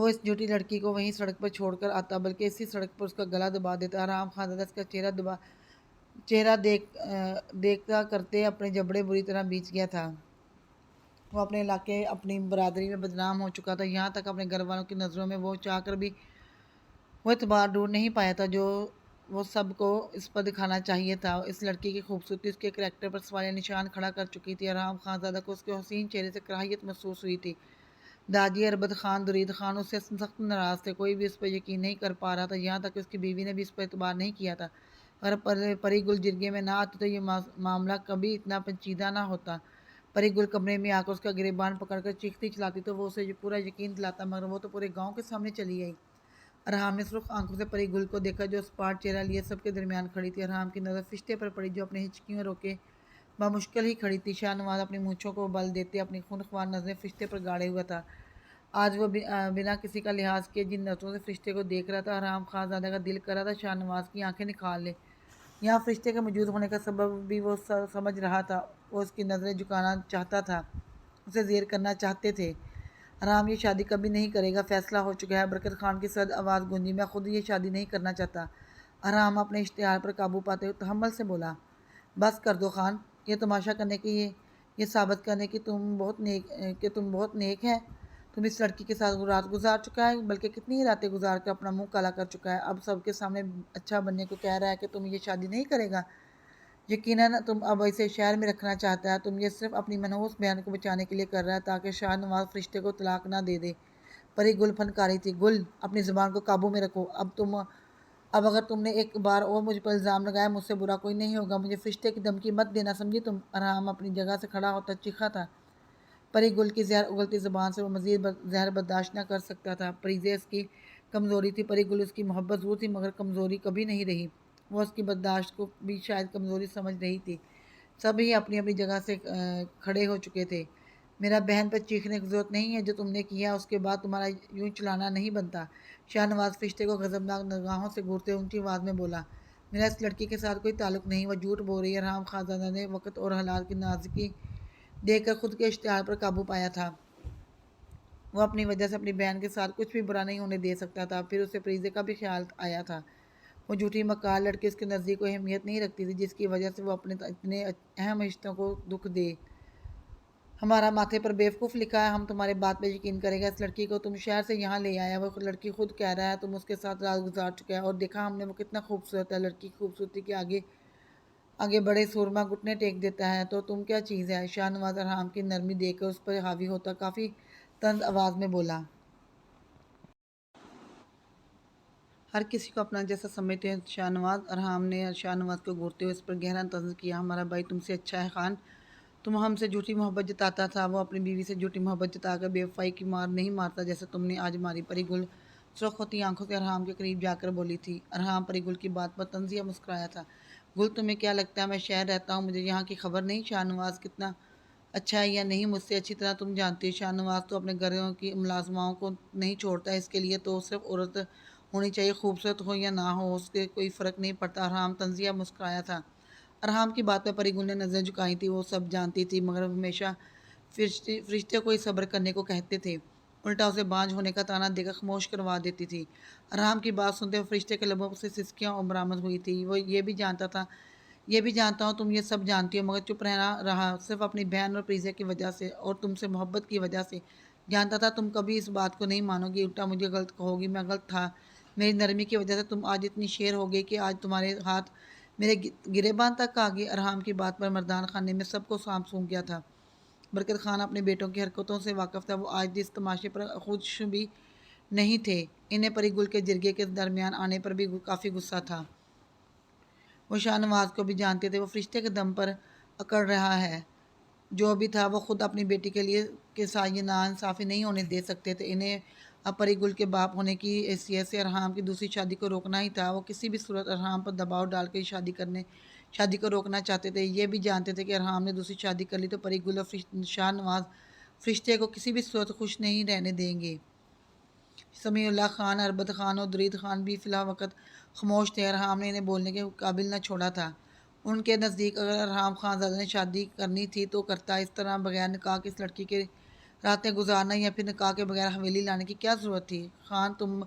وہ اس جھوٹی لڑکی کو وہیں سڑک پر چھوڑ کر آتا، بلکہ اسی سڑک پر اس کا گلا دبا دیتا۔ رحم خان زادہ اس کا چہرہ دیکھتا کرتے اپنے جبڑے بری طرح بیچ گیا تھا۔ وہ اپنے علاقے اپنی برادری میں بدنام ہو چکا تھا، یہاں تک اپنے گھر والوں کی نظروں میں وہ چاہ کر بھی وہ اعتبار ڈھونڈ نہیں پایا تھا جو وہ سب کو اس پر دکھانا چاہیے تھا۔ اس لڑکی کی خوبصورتی اس کے کریکٹر پر سوالیہ نشان کھڑا کر چکی تھی۔ رحم خان زادہ کو اس کے حسین چہرے سے کراہیت محسوس ہوئی تھی۔ داجی اربد خان، درید خان اس سے سخت ناراض تھے، کوئی بھی اس پر یقین نہیں کر پا رہا تھا، یہاں تک کہ اس کی بیوی نے بھی اس پر اعتبار نہیں کیا تھا۔ اگر پری گل جرگے میں نہ آتی تو یہ معاملہ کبھی اتنا پیچیدہ نہ ہوتا۔ پری گل کمرے میں آ کر اس کا گریبان پکڑ کر چیختی چلاتی تو وہ اسے پورا یقین دلاتا، مگر وہ تو پورے گاؤں کے سامنے چلی آئی۔ ارحام نے سرخ آنکھوں سے پری گل کو دیکھا جو اسپاٹ چہرہ لیے سب کے درمیان کھڑی تھی۔ ارحام کی نظر فرشتے پر پڑی جو اپنی ہچکیوں روکے بمشکل ہی کھڑی تھی۔ شاہ نواز اپنی مونچھوں کو بل دیتے اپنی خونخوار نظریں فرشتے پر گاڑے ہوا تھا۔ آج وہ بنا کسی کا لحاظ کیے جن نظروں سے فرشتے کو دیکھ رہا تھا، رحم خان زادہ کا دل کر رہا تھا شاہ نواز کی آنکھیں نکال لے۔ یہاں فرشتے کے موجود ہونے کا سبب بھی وہ سمجھ رہا تھا، وہ اس کی نظریں جھکانا چاہتا تھا، اسے زیر کرنا چاہتے تھے۔ ارحام یہ شادی کبھی نہیں کرے گا، فیصلہ ہو چکا ہے۔ برکت خان کی سرد آواز گونجی، میں خود یہ شادی نہیں کرنا چاہتا۔ ارحام اپنے اشتعال پر قابو پاتے ہوئے تحمل سے بولا، بس کر دو خان، یہ تماشا کرنے کی یہ ثابت کرنے کی تم بہت نیک ہے۔ تم اس لڑکی کے ساتھ رات گزار چکا ہے، بلکہ کتنی ہی راتیں گزار کر اپنا منہ کالا کر چکا ہے، اب سب کے سامنے اچھا بننے کو کہہ رہا ہے کہ تم یہ شادی نہیں کرے گا۔ یقیناً تم اب اسے شہر میں رکھنا چاہتا ہے، تم یہ صرف اپنی منحوس بہن کو بچانے کے لیے کر رہا ہے تاکہ شاہ نواز فرشتے کو طلاق نہ دے دے۔ پری گل پھنکاری تھی، گل اپنی زبان کو قابو میں رکھو، اب اگر تم نے ایک بار اور مجھ پر الزام لگایا مجھ سے برا کوئی نہیں ہوگا، مجھے فرشتے کی دھمکی مت دینا، سمجھی تم؟ ارحام اپنی جگہ سے کھڑا ہوتا چیخا تھا۔ پری گل کی زہر اگلتی زبان سے وہ مزید زہر برداشت نہ کر سکتا تھا۔ پریزیں اس کی کمزوری تھی، پری گل اس کی محبت ضرور تھی مگر کمزوری کبھی نہیں رہی، وہ اس کی برداشت کو بھی شاید کمزوری سمجھ رہی تھی۔ سب ہی اپنی اپنی جگہ سے کھڑے ہو چکے تھے۔ میرا بہن پر چیخنے کی ضرورت نہیں ہے، جو تم نے کیا اس کے بعد تمہارا یوں چلانا نہیں بنتا۔ شاہ نواز فرشتے کو غضبناک نگاہوں سے گھورتے اونچی آواز میں بولا، میرا اس لڑکی کے ساتھ کوئی تعلق نہیں، وہ جھوٹ بول رہی ہے۔ رحم خان زادہ نے وقت اور حالات کی نازکی دیکھ کر خود کے اشتعال پر قابو پایا تھا۔ وہ اپنی وجہ سے اپنی بہن کے ساتھ کچھ بھی برا نہیں ہونے دے سکتا تھا۔ پھر اسے فریضے کا بھی خیال آیا تھا، وہ جھوٹی مکار لڑکی اس کے نزدیک کوئی اہمیت نہیں رکھتی تھی جس کی وجہ سے وہ اپنے اتنے اہم رشتوں کو دکھ دے۔ ہمارا ماتھے پر بیوقوف لکھا ہے، ہم تمہارے بات پہ یقین کرے گا۔ اس لڑکی کو تم شہر سے یہاں لے آیا، وہ لڑکی خود کہہ رہا ہے تم اس کے ساتھ رات گزار چکا ہے، اور دیکھا ہم نے وہ کتنا خوبصورت ہے۔ لڑکی کی خوبصورتی کے آگے بڑے سورما گھٹنے ٹیک دیتا ہے تو تم کیا چیز ہے؟ شاہ نواز ارحام کی نرمی دیکھ کر اس پر حاوی ہوتا کافی تند آواز میں بولا، ہر کسی کو اپنا جیسا سمجھتے ہیں شاہ نواز۔ ارحام نے شاہ نواز کو گھورتے ہوئے اس پر گہرا طنز کیا، ہمارا بھائی تم سے اچھا ہے خان، تم ہم سے جھوٹی محبت جتاتا تھا، وہ اپنی بیوی سے جھوٹی محبت جتا کر بے وفائی کی مار نہیں مارتا جیسے تم نے آج ماری۔ پری گل سرخ ہوتی آنکھوں سے ارحام کے قریب جا کر بولی تھی۔ ارحام پری گل کی بات پر طنزیہ مسکرایا تھا، گل تمہیں کیا لگتا ہے میں شہر رہتا ہوں، مجھے یہاں کی خبر نہیں؟ شاہ نواز کتنا اچھا ہے یا نہیں مجھ سے اچھی طرح تم جانتی ہو۔ شاہ نواز تو اپنے گھروں کی ملازماؤں کو نہیں چھوڑتا، اس کے لیے تو صرف عورت ہونی چاہیے، خوبصورت ہو یا نہ ہو اس سے کوئی فرق نہیں پڑتا۔ ارحام طنزیہ مسکرایا تھا۔ ارحام کی بات پہ پری گل نے نظریں جھکائی تھی، وہ سب جانتی تھی مگر ہمیشہ فرشتے کو ہی صبر کرنے کو کہتے تھے، الٹا اسے بانجھ ہونے کا طعنہ دے کر خاموش کروا دیتی تھی۔ ارحام کی بات سنتے ہوئے فرشتے کے لبوں سے سسکیاں برآمد ہوئی تھی، وہ یہ بھی جانتا ہوں تم یہ سب جانتی ہو مگر چپ رہا صرف اپنی بہن اور پریزا کی وجہ سے اور تم سے محبت کی وجہ سے۔ جانتا تھا تم کبھی اس بات کو نہیں مانو گی، الٹا مجھے غلط کہو گی، میں غلط تھا، میری نرمی کی وجہ سے تم آج اتنی شیر ہو گئی کہ آج تمہارے ہاتھ میرے گریبان تک آ گئے۔ ارحام کی بات پر مردان خانے میں سب کو سانپ سونکھ گیا تھا۔ برکت خان اپنے بیٹوں کی حرکتوں سے واقف تھا، وہ آج اس تماشے پر خوش بھی نہیں تھے۔ انہیں پری گل کے جرگے کے درمیان آنے پر بھی کافی غصہ تھا۔ وہ شاہ نواز کو بھی جانتے تھے، وہ فرشتے کے دم پر اکڑ رہا ہے۔ جو بھی تھا وہ خود اپنی بیٹی کے لیے کے ساتھ یہ ناانصافی نہیں ہونے دے سکتے تھے۔ انہیں اب پری گل کے باپ ہونے کی حیثیت سے ارحام کی دوسری شادی کو روکنا ہی تھا۔ وہ کسی بھی صورت ارحام پر دباؤ ڈال کے شادی کو روکنا چاہتے تھے۔ یہ بھی جانتے تھے کہ ارحام نے دوسری شادی کر لی تو پری گل اور شاہ نواز فرشتے کو کسی بھی صورت خوش نہیں رہنے دیں گے۔ سمیع اللہ خان، اربد خان اور درید خان بھی فی الوقت خاموش تھے۔ ارحام نے انہیں بولنے کے قابل نہ چھوڑا تھا۔ ان کے نزدیک اگر ارحام خانزادہ نے شادی کرنی تھی تو کرتا، اس طرح بغیر نکاح کے اس لڑکی کے راتیں گزارنا یا پھر نکاح کے بغیر حویلی لانے کی کیا ضرورت تھی؟ خان تم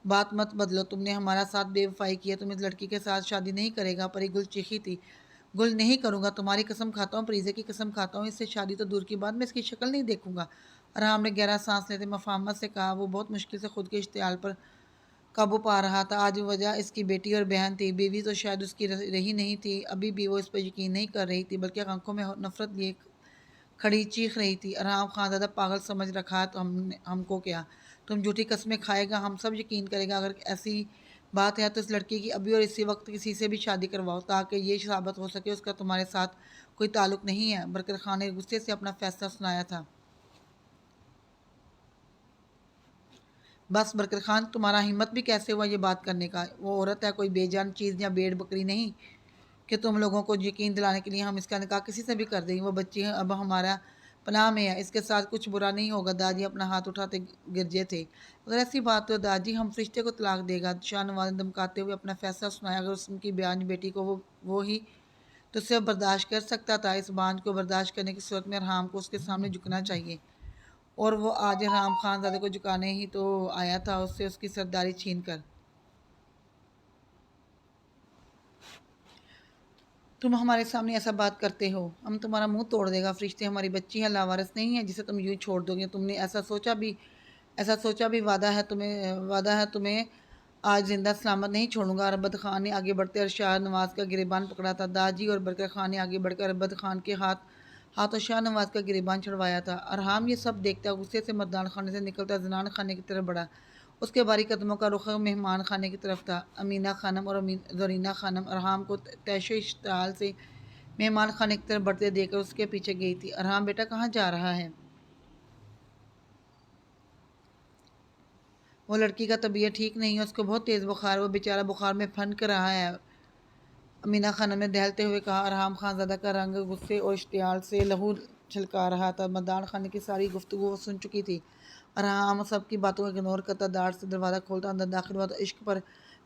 بات مت بدلو، تم نے ہمارا ساتھ بے وفائی کی ہے، تم اس لڑکی کے ساتھ شادی نہیں کرے گا۔ پری گل چیخی تھی، گل نہیں کروں گا، تمہاری قسم کھاتا ہوں، پریزے کی قسم کھاتا ہوں، اس سے شادی تو دور کی بات، میں اس کی شکل نہیں دیکھوں گا۔ ارحام نے گہرا سانس لیتے مفاہمت سے کہا۔ وہ بہت مشکل سے خود کے اشتعال پر قابو پا رہا تھا۔ آج وجہ اس کی بیٹی اور بہن تھی، بیوی تو شاید اس کی رہی نہیں تھی، ابھی بھی وہ اس پر یقین نہیں کر رہی تھی، بلکہ آنکھوں میں نفرت لیے کھڑی چیخ رہی تھی۔ ارحام خانزادہ پاگل سمجھ رکھا تو ہم کو کیا؟ تم جھوٹی قسمیں کھائے گا، ہم سب یقین کرے گا۔ اگر ایسی بات ہے تو اس لڑکی کی ابھی اور اسی وقت کسی سے بھی شادی کرواؤ، تاکہ یہ ثابت ہو سکے اس کا تمہارے ساتھ کوئی تعلق نہیں ہے۔ برکت خان نے غصے سے اپنا فیصلہ سنایا تھا۔ بس برکت خان، تمہارا ہمت بھی کیسے ہوا یہ بات کرنے کا؟ وہ عورت ہے کوئی بے جان چیز یا بھیڑ بکری نہیں کہ تم لوگوں کو یقین دلانے کے لیے ہم اس کا نکاح کسی سے بھی کر دیں۔ وہ بچی اب ہمارا پناہ میں ہے، اس کے ساتھ کچھ برا نہیں ہوگا۔ داجی اپنا ہاتھ اٹھاتے گرجے تھے۔ اگر ایسی بات تو داجی ہم فرشتے کو طلاق دے گا۔ شاہ نواز نے دمکاتے ہوئے اپنا فیصلہ سنایا۔ اگر اس کی بیانج بیٹی کو وہ ہی تو صرف برداشت کر سکتا تھا، اس بانجھ کو برداشت کرنے کی صورت میں ارحام کو اس کے سامنے جھکنا چاہیے، اور وہ آج ارحام خانزادے کو جھکانے ہی تو آیا تھا، اس سے اس کی سرداری چھین کر۔ تم ہمارے سامنے ایسا بات کرتے ہو، ہم تمہارا منہ توڑ دے گا۔ فرشتے ہماری بچی ہے، لاوارث نہیں ہے جسے تم یوں ہی چھوڑ دو گے۔ تم نے ایسا سوچا بھی وعدہ ہے تمہیں آج زندہ سلامت نہیں چھوڑوں گا۔ اربد خان نے آگے بڑھتے اور شاہ نواز کا گریبان پکڑا تھا۔ داجی اور برکت خان نے آگے بڑھ کر اربد خان کے ہاتھوں شاہ نواز کا گریبان چھڑوایا تھا۔ ارحام یہ سب دیکھتا غصے سے مردان خانے سے نکلتا زنان خانے کی طرف بڑھا۔ اس کے باری قدموں کا رخ مہمان خانے کی طرف تھا۔ امینہ خانم اور زرینہ خانم ارحام کو تیش و اشتعال سے مہمان خانے کی طرف بڑھتے دیکھ کر اس کے پیچھے گئی تھی۔ ارحام بیٹا کہاں جا رہا ہے؟ وہ لڑکی کا طبیعت ٹھیک نہیں ہے، اس کو بہت تیز بخار ہے، وہ بیچارہ بخار میں پھنک رہا ہے، امینہ خانم نے دہلتے ہوئے کہا۔ ارحام خانزادہ کا رنگ غصے اور اشتعال سے لہو چھلکا رہا تھا۔ مردان خانے کی ساری گفتگو وہ سن چکی تھی۔ ارحام سب کی باتوں کو اگنور کرتا ڈاڑھ سے دروازہ کھولتا اندر داخل ہوا تو عشق پر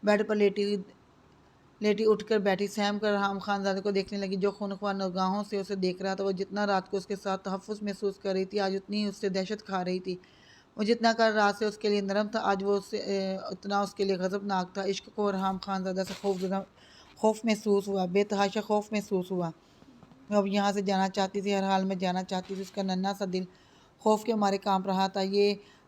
بیڈ پر لیٹی اٹھ کر بیٹھی سہم کر ارحام خانزادے کو دیکھنے لگی، جو خونخوار نگاہوں سے اسے دیکھ رہا تھا۔ وہ جتنا رات کو اس کے ساتھ تحفظ محسوس کر رہی تھی، آج اتنی ہی اس سے دہشت کھا رہی تھی۔ وہ جتنا کل رات سے اس کے لیے نرم تھا، آج وہ اتنا اس کے لیے غضبناک تھا۔ عشق کو ارحام خانزادہ سے خوف محسوس ہوا، بے تحاشا خوف محسوس ہوا۔ وہ اب یہاں سے جانا چاہتی تھی، ہر حال میں جانا چاہتی تھی۔ اس کا ننھا سا دل خوف کے مارے کانپ رہا تھا۔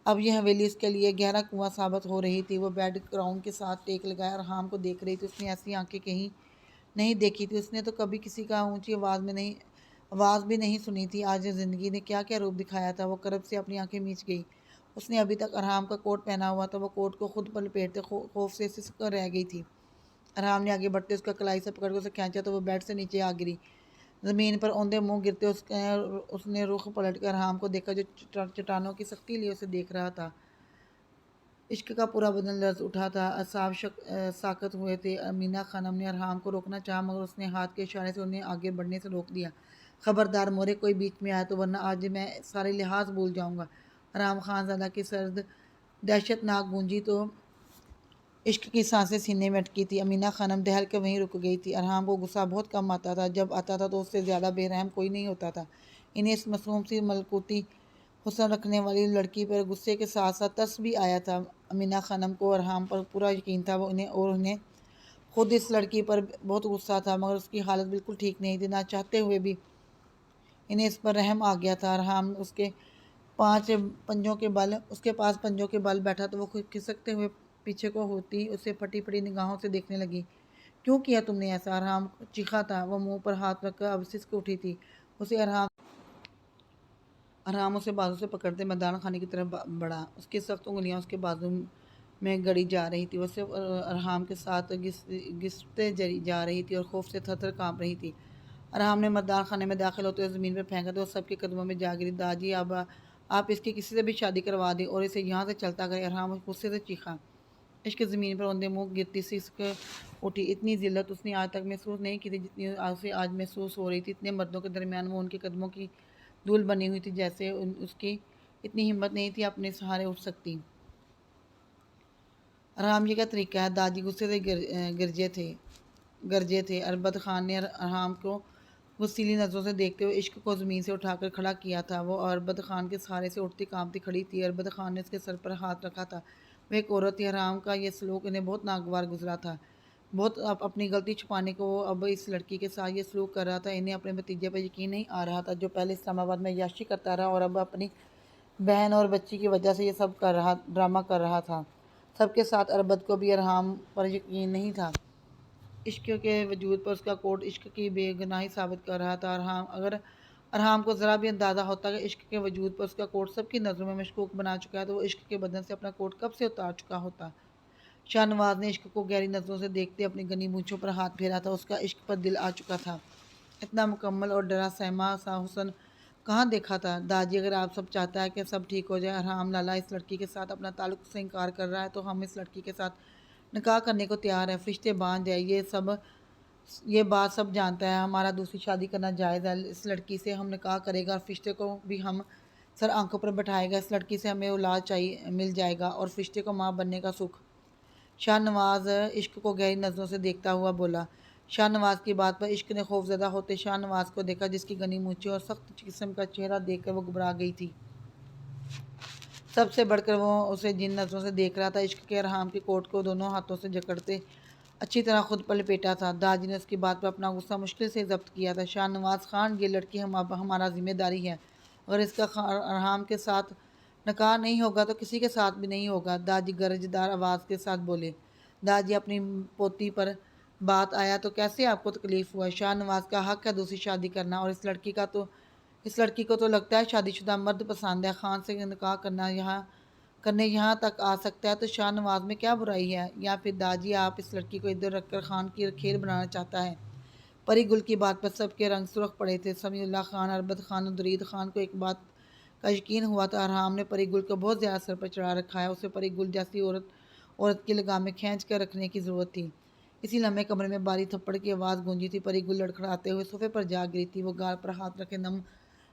اب یہ حویلی اس کے لیے گہرا کنواں ثابت ہو رہی تھی۔ وہ بیڈ گراؤنڈ کے ساتھ ٹیک لگائے ارحام کو دیکھ رہی تھی۔ اس نے ایسی آنکھیں کہیں نہیں دیکھی تھی، اس نے تو کبھی کسی کا اونچی آواز بھی نہیں سنی تھی۔ آج زندگی نے کیا کیا روپ دکھایا تھا۔ وہ کرب سے اپنی آنکھیں میچ گئی۔ اس نے ابھی تک ارحام کا کوٹ پہنا ہوا تھا، وہ کوٹ کو خود پر لپیٹتے خوف سے سسک کر رہ گئی تھی۔ ارحام نے آگے بڑھتے اس کا کلائی سے پکڑ کر اسے کھینچا تو وہ بیڈ سے نیچے آ گری۔ زمین پر اوندے منہ گرتے اس نے رخ پلٹ کر ارحام کو دیکھا، جو چٹانوں کی سختی لیے اسے دیکھ رہا تھا۔ عشق کا پورا بدن لرز اٹھا تھا، اعصاب ساکت ہوئے تھے۔ امینہ خانم نے ارحام کو روکنا چاہا، مگر اس نے ہاتھ کے اشارے سے انہیں آگے بڑھنے سے روک دیا۔ خبردار مورے، کوئی بیچ میں آیا تو ورنہ آج میں سارے لحاظ بھول جاؤں گا۔ ارحام خانزادہ کی سرد دہشت ناک گونجی تو عشق کی سانسیں سینے میں اٹکی تھی۔ امینہ خانم دہل کر وہیں رک گئی تھی۔ ارحام کو غصہ بہت کم آتا تھا، جب آتا تھا تو اس سے زیادہ بے رحم کوئی نہیں ہوتا تھا۔ انہیں اس معصوم سی ملکوتی حسن رکھنے والی لڑکی پر غصے کے ساتھ ساتھ ترس بھی آیا تھا۔ امینہ خانم کو ارحام پر پورا یقین تھا، انہیں خود اس لڑکی پر بہت غصہ تھا، مگر اس کی حالت بالکل ٹھیک نہیں تھی۔ نہ چاہتے ہوئے بھی انہیں اس پر رحم آ گیا تھا۔ ارحام اس کے پاس پنجوں کے بل بیٹھا تو وہ کھسکتے ہوئے پیچھے کو ہوتی اسے پھٹی پھٹی نگاہوں سے دیکھنے لگی۔ کیوں کیا تم نے ایسا؟ ارحام چیخا تھا۔ وہ منہ پر ہاتھ رکھ کر اب سسک اٹھی تھی۔ اسے ارحام ارحام اسے بازو سے پکڑتے میدان خانے کی طرف بڑھا۔ اس کی سخت انگلیاں اس کے بازو میں گڑی جا رہی تھی۔ وہ صرف ارحام کے ساتھ گھستے جا رہی تھی اور خوف سے تھر تھر کانپ رہی تھی۔ ارحام نے میدان خانے میں داخل ہوتے ہوئے زمین پر پھینکا تو وہ سب کے قدموں میں جا گری۔ داجی اب آپ اس کی کسی سے بھی شادی کروا دیں اور اسے یہاں سے چلتا کریں۔ ارحام غصے سے چیخا۔ عشق زمین پر اوندے منہ گرتی سسک اٹھی۔ اتنی ذلت اس نے آج تک محسوس نہیں کی تھی جتنی اسے آج محسوس ہو رہی تھی۔ اتنے مردوں کے درمیان وہ ان کے قدموں کی دھول بنی ہوئی تھی جیسے اس کی اتنی ہمت نہیں تھی اپنے سہارے اٹھ سکتی۔ ارحام یہ کیا طریقہ ہے؟ داجی غصے سے گرجے تھے۔ اربد خان نے ارحام کو غصیلی نظروں سے دیکھتے ہوئے عشق کو زمین سے اٹھا کر کھڑا کیا تھا۔ وہ اربد خان کے سہارے سے اٹھتی کانپتی کھڑی تھی۔ اربد خان نے اس کے سر پر ہاتھ رکھا تھا۔ وہ ایک عورت تھی۔ ارحام کا یہ سلوک انہیں بہت ناگوار گزرا تھا۔ بہت اپنی غلطی چھپانے کو وہ اب اس لڑکی کے ساتھ یہ سلوک کر رہا تھا۔ انہیں اپنے بھتیجے پر یقین نہیں آ رہا تھا جو پہلے اسلام آباد میں عیاشی کرتا رہا اور اب اپنی بہن اور بچی کی وجہ سے یہ سب ڈرامہ کر رہا تھا۔ سب کے ساتھ اربد کو بھی ارحام پر یقین نہیں تھا۔ عشق کے وجود پر اس کا کوٹ عشق کی بے گناہی ثابت کر رہا تھا۔ اگر ارحام کو ذرا بھی اندازہ ہوتا کہ عشق کے وجود پر اس کا کوٹ سب کی نظروں میں مشکوک بنا چکا ہے تو وہ عشق کے بدن سے اپنا کوٹ کب سے اتار چکا ہوتا۔ شاہ نواز نے عشق کو گہری نظروں سے دیکھتے اپنی گھنی مونچھوں پر ہاتھ پھیرا تھا۔ اس کا عشق پر دل آ چکا تھا۔ اتنا مکمل اور ڈرا سہما سا حسن کہاں دیکھا تھا؟ داجی اگر آپ سب چاہتا ہے کہ سب ٹھیک ہو جائے، ارحام لالا اس لڑکی کے ساتھ اپنا تعلق سے انکار کر رہا ہے تو ہم اس لڑکی کے ساتھ نکاح کرنے کو تیار ہیں۔ فرشتے باندھ جائے۔ یہ بات سب جانتا ہے۔ ہمارا دوسری شادی کرنا جائز ہے۔ اس لڑکی سے ہم نکاح کرے گا اور فرشتے کو بھی ہم سر آنکھوں پر بٹھائے گا۔ اس لڑکی سے ہمیں اولاد مل جائے گا اور فرشتے کو ماں بننے کا سکھ۔ شاہ نواز عشق کو گہری نظروں سے دیکھتا ہوا بولا۔ شاہ نواز کی بات پر عشق نے خوفزدہ ہوتے شاہ نواز کو دیکھا جس کی گھنی مونچھیں اور سخت قسم کا چہرہ دیکھ کر وہ گھبرا گئی تھی۔ سب سے بڑھ کر وہ اسے جن نظروں سے دیکھ رہا تھا عشق کے ارحام کے کوٹ کو دونوں ہاتھوں سے جکڑتے اچھی طرح خود پر لپیٹا تھا۔ داجی نے اس کی بات پر اپنا غصہ مشکل سے ضبط کیا تھا۔ شاہ نواز خان یہ لڑکی ہمارا ذمہ داری ہے۔ اگر اس کا ارحام کے ساتھ نکاح نہیں ہوگا تو کسی کے ساتھ بھی نہیں ہوگا۔ داجی گرجدار آواز کے ساتھ بولے۔ داجی اپنی پوتی پر بات آیا تو کیسے آپ کو تکلیف ہوا؟ شاہ نواز کا حق ہے دوسری شادی کرنا اور اس لڑکی کو تو لگتا ہے شادی شدہ مرد پسند ہے۔ خان سے نکاح کرنے یہاں تک آ سکتا ہے تو شاہ نواز میں کیا برائی ہے؟ یا پھر داجی آپ اس لڑکی کو ادھر رکھ کر خان کی کھیل بنانا چاہتا ہے؟ پری گل کی بات پر سب کے رنگ سرخ پڑے تھے۔ سمیع اللہ خان، اربد خان اور درید خان کو ایک بات کا یقین ہوا تھا، ارحام نے پری گل کو بہت زیادہ سر پر چڑھا رکھا ہے۔ اسے پری گل جیسی عورت کی لگامیں کھینچ کر رکھنے کی ضرورت تھی۔ اسی لمحے کمرے میں باری تھپڑ کی آواز گونجی تھی۔ پری گل لڑکھڑاتے ہوئے صوفے پر جا گری تھی۔ وہ گال پر ہاتھ رکھے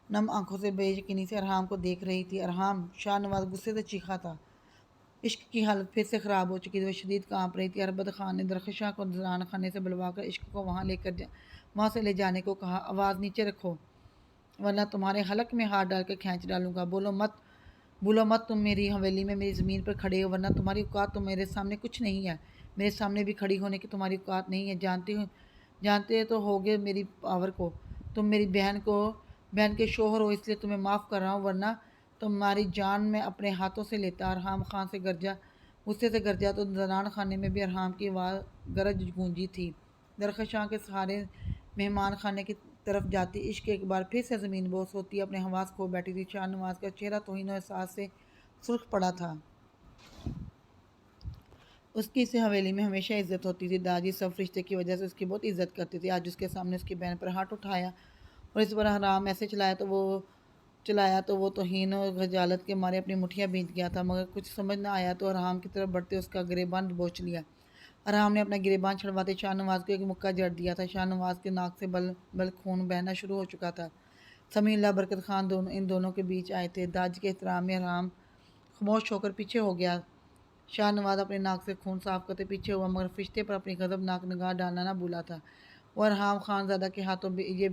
نم آنکھوں سے بے یقینی سے ارحام کو دیکھ رہی تھی۔ ارحام! شاہ نواز غصے سے چیخا تھا۔ عشق کی حالت پھر سے خراب ہو چکی تھی۔ وہ شدید کانپ رہی تھی۔ اربد خان نے درخشاں کو زنان خانے سے بلوا کر عشق کو وہاں سے لے جانے کو کہا۔ آواز نیچے رکھو ورنہ تمہارے حلق میں ہاتھ ڈال کر کھینچ ڈالوں گا۔ بولو مت تم میری حویلی میں میری زمین پر کھڑے ہو ورنہ تمہاری اوقات تو میرے سامنے کچھ نہیں ہے۔ میرے سامنے بھی کھڑی ہونے کی تمہاری اوقات نہیں ہے۔ جانتے تو ہوگے میری پاور کو۔ تم میری بہن کے شوہر ہو اس لیے تمہیں معاف کر رہا ہوں ورنہ تمہاری جان میں اپنے ہاتھوں سے لیتا۔ ارحام خان سے غصے سے گرجا تو زنان خانے میں بھی ارحام کی گرج گونجی تھی۔ درخشاں کے سہارے مہمان خانے کی طرف جاتی عشق ایک بار پھر سے زمین بوس ہوتی اپنے حواس کھو بیٹھی تھی۔ شاہ نواز کا چہرہ توہین و احساس سے سرخ پڑا تھا۔ اس کی اس حویلی میں ہمیشہ عزت ہوتی تھی۔ داجی سب فرشتے کی وجہ سے اس کی بہت عزت کرتی تھی۔ آج اس کے سامنے اس کی بہن پر ہاتھ اٹھایا اور اس پر حرام ایسے چلایا تو وہ توہین و خجالت کے مارے اپنی مٹھیاں بھیج گیا تھا مگر کچھ سمجھ نہ آیا تو ارحام کی طرف بڑھتے اس کا گریباں دبوچ لیا۔ ارحام نے اپنا گریباں چھڑواتے شاہ نواز کو ایک مکہ جڑ دیا تھا۔ شاہ نواز کے ناک سے بل خون بہنا شروع ہو چکا تھا۔ سمیع اللہ برکت خان ان دونوں کے بیچ آئے تھے۔ داجی کے احترام میں ارحام خاموش ہو کر پیچھے ہو گیا۔ شاہ نواز اپنے ناک سے خون صاف کرتے پیچھے ہوا مگر فرشتے پر اپنی غضبناک نگاہ ڈالنا نہ بھولا تھا۔ وہ ارحام خان زادہ کے ہاتھوں یہ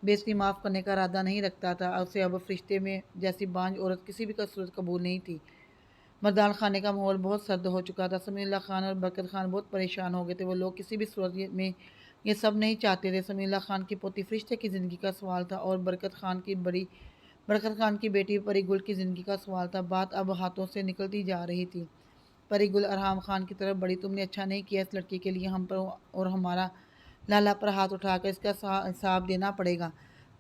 بےعزتی معاف کرنے کا ارادہ نہیں رکھتا تھا۔ اسے اب فرشتے میں جیسی بانجھ عورت کسی بھی صورت قبول نہیں تھی۔ مردان خانے کا ماحول بہت سرد ہو چکا تھا۔ سمیع اللہ خان اور برکت خان بہت پریشان ہو گئے تھے۔ وہ لوگ کسی بھی صورت میں یہ سب نہیں چاہتے تھے۔ سمیع اللہ خان کی پوتی فرشتے کی زندگی کا سوال تھا اور برکت خان کی بیٹی پری گل کی زندگی کا سوال تھا۔ بات اب ہاتھوں سے نکلتی جا رہی تھی۔ پری گل ارحام خان کی طرف بڑھی۔ تم نے اچھا نہیں کیا۔ اس لڑکی کے لیے ہم پر اور ہمارا لالا پر ہاتھ اٹھا کر اس کا حساب دینا پڑے گا۔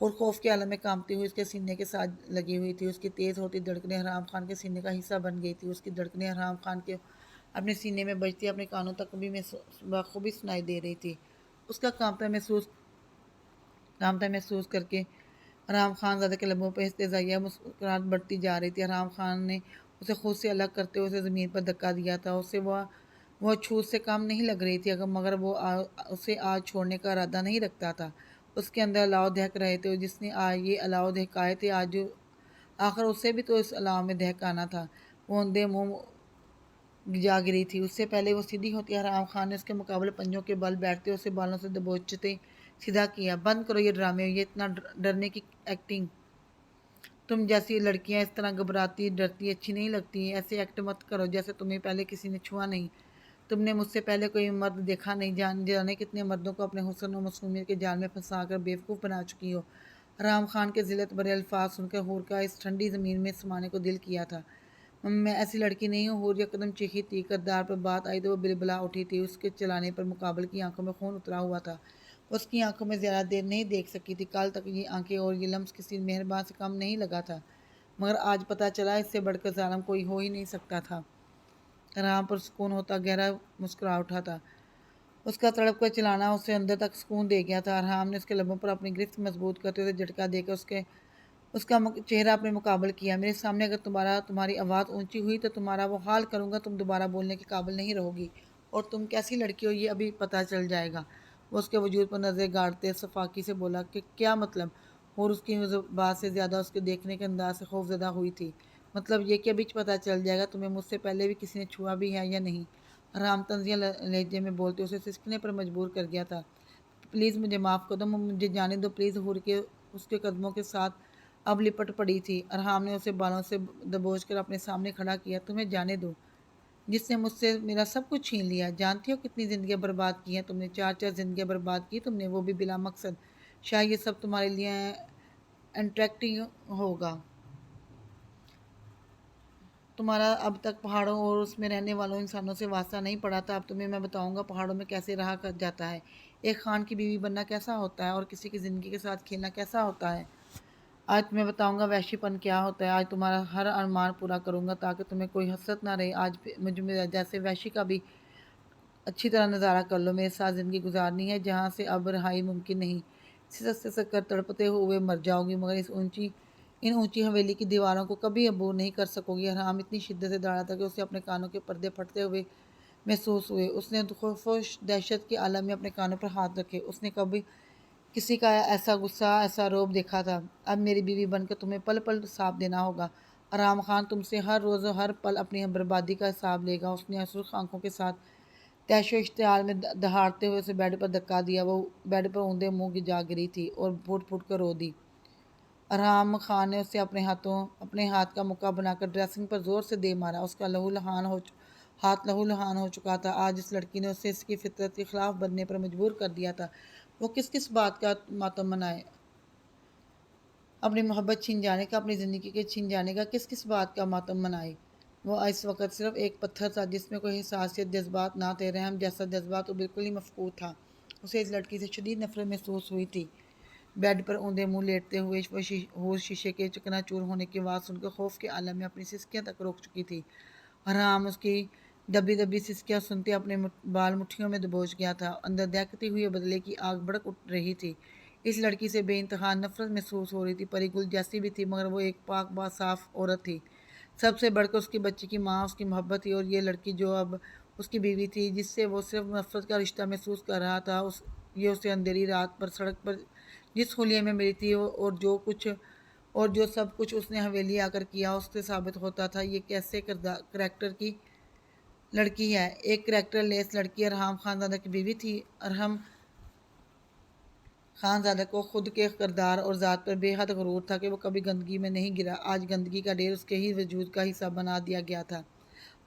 اور خوف کے عالم میں کانپتی ہوئی اس کے سینے کے ساتھ لگی ہوئی تھی۔ اس کی تیز ہوتی دھڑکنیں حرام خان کے سینے کا حصہ بن گئی تھی۔ اس کی دھڑکنیں حرام خان کے اپنے سینے میں بجتی اپنے کانوں تک بھی بخوبی سنائی دے رہی تھی۔ اس کا کانپتا محسوس کر کے حرام خان زادہ کے لبوں پہ استحضائیہ مسکراہٹ بڑھتی جا رہی تھی۔ حرام خان نے اسے خود سے الگ کرتے ہوئے اسے زمین پر دھکا دیا تھا۔ اسے وہ چھوت سے کم نہیں لگ رہی تھی، مگر وہ اسے آج چھوڑنے کا ارادہ نہیں رکھتا تھا۔ اس کے اندر الاؤ دہک رہے تھے، اور جس نے یہ الاؤ دہکائے تھے آخر اسے بھی تو اس الاؤ میں دہکانا تھا۔ وہ اندھے منہ جا گری تھی۔ اس سے پہلے وہ سیدھی ہوتی حرام خان نے اس کے مقابلے پنجوں کے بل بیٹھتے اسے بالوں سے دبوچتے سیدھا کیا۔ بند کرو یہ ڈرامے، یہ اتنا ڈرنے کی ایکٹنگ۔ تم جیسی لڑکیاں اس طرح گھبراتی ڈرتی اچھی نہیں لگتی۔ ایسے ایکٹ مت کرو جیسے تمہیں پہلے کسی نے چھوا نہیں۔ تم نے مجھ سے پہلے کوئی مرد دیکھا نہیں، جانے کتنے مردوں کو اپنے حسن و معصومیت کے جال میں پھنسا کر بیوقوف بنا چکی ہو۔ حرام خان کے ذلت بھرے الفاظ سن کر حور کا اس ٹھنڈی زمین میں سمانے کو دل کیا تھا۔ میں ایسی لڑکی نہیں ہوں۔ حور یکدم چیخی تھی۔ کردار پر بات آئی تو وہ بلبلا اٹھی تھی۔ اس کے چلانے پر مقابل کی آنکھوں میں خون اترا ہوا تھا۔ اس کی آنکھوں میں زیادہ دیر نہیں دیکھ سکی تھی۔ کل تک یہ آنکھیں اور یہ لمس کسی مہربان سے کم نہیں لگا تھا، مگر آج پتہ چلا اس سے بڑھ کر ظالم کوئی ہو ہی نہیں سکتا تھا۔ حرام پر سکون ہوتا گہرا مسکرا اٹھا تھا۔ اس کا تڑپ کر چلانا اسے اندر تک سکون دے گیا تھا۔ حرام نے اس کے لبوں پر اپنی گرفت مضبوط کرتے ہوئے جھٹکا دے کر اس کا چہرہ اپنے مقابل کیا۔ میرے سامنے اگر تمہاری آواز اونچی ہوئی تو تمہارا وہ حال کروں گا، تم دوبارہ بولنے کے قابل نہیں رہو گی، اور تم کیسی لڑکی ہو یہ ابھی پتہ چل جائے گا۔ وہ اس کے وجود پر نظر گاڑتے صفاقی سے بولا کہ کیا مطلب؟ اور اس کی بات سے زیادہ اس کے دیکھنے کے انداز سے خوف زدہ ہوئی تھی۔ مطلب یہ کہ ابھی پتہ چل جائے گا تمہیں مجھ سے پہلے بھی کسی نے چھوا بھی ہے یا نہیں۔ حرام طنزیہ لہجے میں بولتے اسے سسکنے پر مجبور کر گیا تھا۔ پلیز مجھے معاف کر دو، مجھے جانے دو پلیز۔ حور کے اس کے قدموں کے ساتھ اب لپٹ پڑی تھی۔ حرام نے اسے بالوں سے دبوچ کر اپنے سامنے کھڑا کیا۔ تمہیں جانے دو جس نے مجھ سے میرا سب کچھ چھین لیا۔ جانتی ہو کتنی زندگیاں برباد کی ہیں تم نے؟ 4 زندگیاں برباد کی تم نے، وہ بھی بلا مقصد۔ شاید یہ سب تمہارے لیے انٹریکٹنگ ہوگا۔ تمہارا اب تک پہاڑوں اور اس میں رہنے والوں انسانوں سے واسطہ نہیں پڑا تھا۔ اب تمہیں میں بتاؤں گا پہاڑوں میں کیسے رہا جاتا ہے، ایک خان کی بیوی بننا کیسا ہوتا ہے، اور کسی کی زندگی کے ساتھ کھیلنا کیسا ہوتا ہے۔ آج تمہیں بتاؤں گا وحشی پن کیا ہوتا ہے۔ آج تمہارا ہر ارمان پورا کروں گا تاکہ تمہیں کوئی حسرت نہ رہے۔ آج مجھ جیسے وحشی کا بھی اچھی طرح نظارہ کر لو۔ میرے ساتھ زندگی گزارنی ہے جہاں سے اب رہائی ممکن نہیں۔ سسک کر تڑپتے ہوئے مر جاؤ گی، مگر ان اونچی حویلی کی دیواروں کو کبھی عبور نہیں کر سکو گی۔ حرام اتنی شدت سے دوڑا تھا کہ اسے اپنے کانوں کے پردے پھٹتے ہوئے محسوس ہوئے۔ اس نے خوف و دہشت کے عالم میں اپنے کانوں پر ہاتھ رکھے۔ اس نے کبھی کسی کا ایسا غصہ، ایسا رعب دیکھا تھا؟ اب میری بیوی بن کر تمہیں پل پل حساب دینا ہوگا۔ حرام خان تم سے ہر روز و ہر پل اپنی بربادی کا حساب لے گا۔ اس نے سرخ آنکھوں کے ساتھ تیش و اشتعال میں دہاڑتے ہوئے اسے بیڈ پر دھکا دیا۔ وہ بیڈ پر اوندھے منہ جا گری تھی اور پھوٹ پھوٹ کر رو دی۔ حرام خان نے اسے اپنے ہاتھ کا مکہ بنا کر ڈریسنگ پر زور سے دے مارا۔ اس کا ہاتھ لہو لہان ہو چکا تھا۔ آج اس لڑکی نے اسے اس کی فطرت کے خلاف بننے پر مجبور کر دیا تھا۔ وہ کس بات کا ماتم منائے؟ اپنی محبت چھین جانے کا، اپنی زندگی کے چھین جانے کا کس بات کا ماتم منائے؟ وہ اس وقت صرف ایک پتھر تھا جس میں کوئی حساسیت، جذبات نہ تھے۔ رحم جیسا جذبہ تو بالکل ہی مفقود تھا۔ اسے اس لڑکی سے شدید نفرت محسوس ہوئی تھی۔ بیڈ پر اوندھے منہ لیٹتے ہوئے حور شیشے کے چکنا چور ہونے کی آواز سن کر خوف کے عالم میں اپنی سسکیاں تک روک چکی تھی۔ حرام اس کی دبی دبی سسکیاں سنتے اپنے بال مٹھیوں میں دبوچ گیا تھا۔ اندر دہکتی ہوئی بدلے کی آگ بھڑک اٹھ رہی تھی۔ اس لڑکی سے بے انتہا نفرت محسوس ہو رہی تھی۔ پری گل جیسی بھی تھی، مگر وہ ایک پاک صاف عورت تھی۔ سب سے بڑھ کر اس کی بچی کی ماں اس کی محبت تھی، اور یہ لڑکی جو اب اس کی بیوی تھی، جس سے وہ صرف نفرت کا رشتہ محسوس کر رہا تھا، یہ اسے اندھیری رات پر سڑک پر جس حلیے میں ملی تھی، اور جو سب کچھ اس نے حویلی آ کر کیا، اس سے ثابت ہوتا تھا یہ کیسے کریکٹر کی لڑکی ہے، ایک کریکٹر لیس لڑکی۔ حرام خانزادہ کی بیوی تھی۔ حرام خانزادہ کو خود کے کردار اور ذات پر بے حد غرور تھا کہ وہ کبھی گندگی میں نہیں گرا۔ آج گندگی کا ڈھیر اس کے ہی وجود کا حصہ بنا دیا گیا تھا۔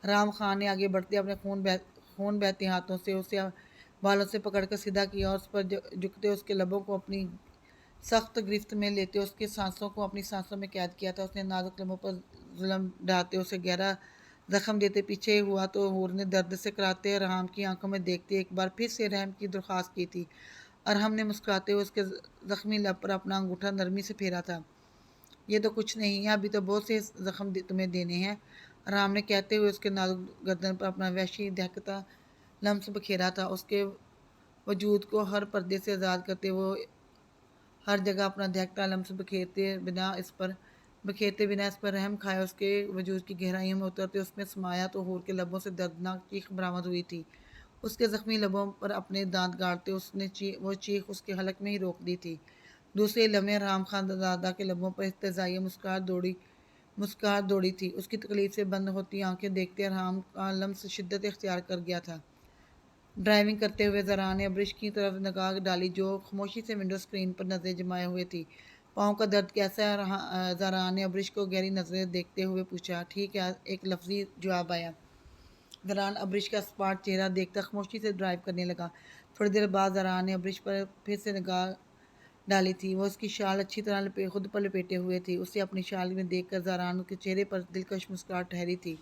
حرام خان نے آگے بڑھتے اپنے خون بہتے ہاتھوں سے اسے بالوں سے پکڑ کر سیدھا کیا، اور اس پر جھکتے اس کے لبوں کو اپنی سخت گرفت میں لیتے اس کے سانسوں کو اپنی سانسوں میں قید کیا تھا۔ اس نے نازک لبوں پر ظلم ڈھاتے اسے گہرا زخم دیتے پیچھے ہوا تو حور نے درد سے کراہتے حرام کی آنکھوں میں دیکھتے ایک بار پھر سے رحم کی درخواست کی تھی۔ ارحم نے مسکراتے ہوئے اس کے زخمی لب پر اپنا انگوٹھا نرمی سے پھیرا تھا۔ یہ تو کچھ نہیں ہے، ابھی تو بہت سے زخم تمہیں دینے ہیں، ارحم نے کہتے ہوئے اس کے نازک گردن پر اپنا وحشی دہکتا لمس بکھیرا تھا۔ اس کے وجود کو ہر پردے سے آزاد کرتے وہ ہر جگہ اپنا دہکتا لمس بکھیرتے بنا اس پر رحم کھائے اس کے وجود کی گہرائیوں میں اترتے اس میں سمایا تو حور کے لبوں سے دردناک چیخ برآمد ہوئی تھی۔ اس کے زخمی لبوں پر اپنے دانت گاڑتے اس نے وہ چیخ اس کے حلق میں ہی روک دی تھی۔ دوسرے لمحے رام خان زادہ کے لبوں پر استہزائیہ مسکراہٹ دوڑی تھی۔ اس کی تکلیف سے بند ہوتی آنکھیں دیکھتے رام کا لمس شدت اختیار کر گیا تھا۔ ڈرائیونگ کرتے ہوئے زہرا نے ابرش کی طرف نگاہ ڈالی جو خاموشی سے ونڈو اسکرین پر نظریں جمائے ہوئے تھی۔ پاؤں کا درد کیسا ہے؟ زہرا نے ابرش کو گہری نظریں دیکھتے ہوئے پوچھا۔ ٹھیک ہے، ایک لفظی جواب آیا۔ زہرا ابرش کا اسپاٹ چہرہ دیکھتا خاموشی سے ڈرائیو کرنے لگا۔ تھوڑی دیر بعد زہرا نے ابرش پر پھر سے نگاہ ڈالی تھی۔ وہ اس کی شال اچھی طرح خود پر لپیٹے ہوئے تھی۔ اسے اپنی شال میں دیکھ کر زہرا کے چہرے پر دلکش مسکراہٹ ٹھہری تھی۔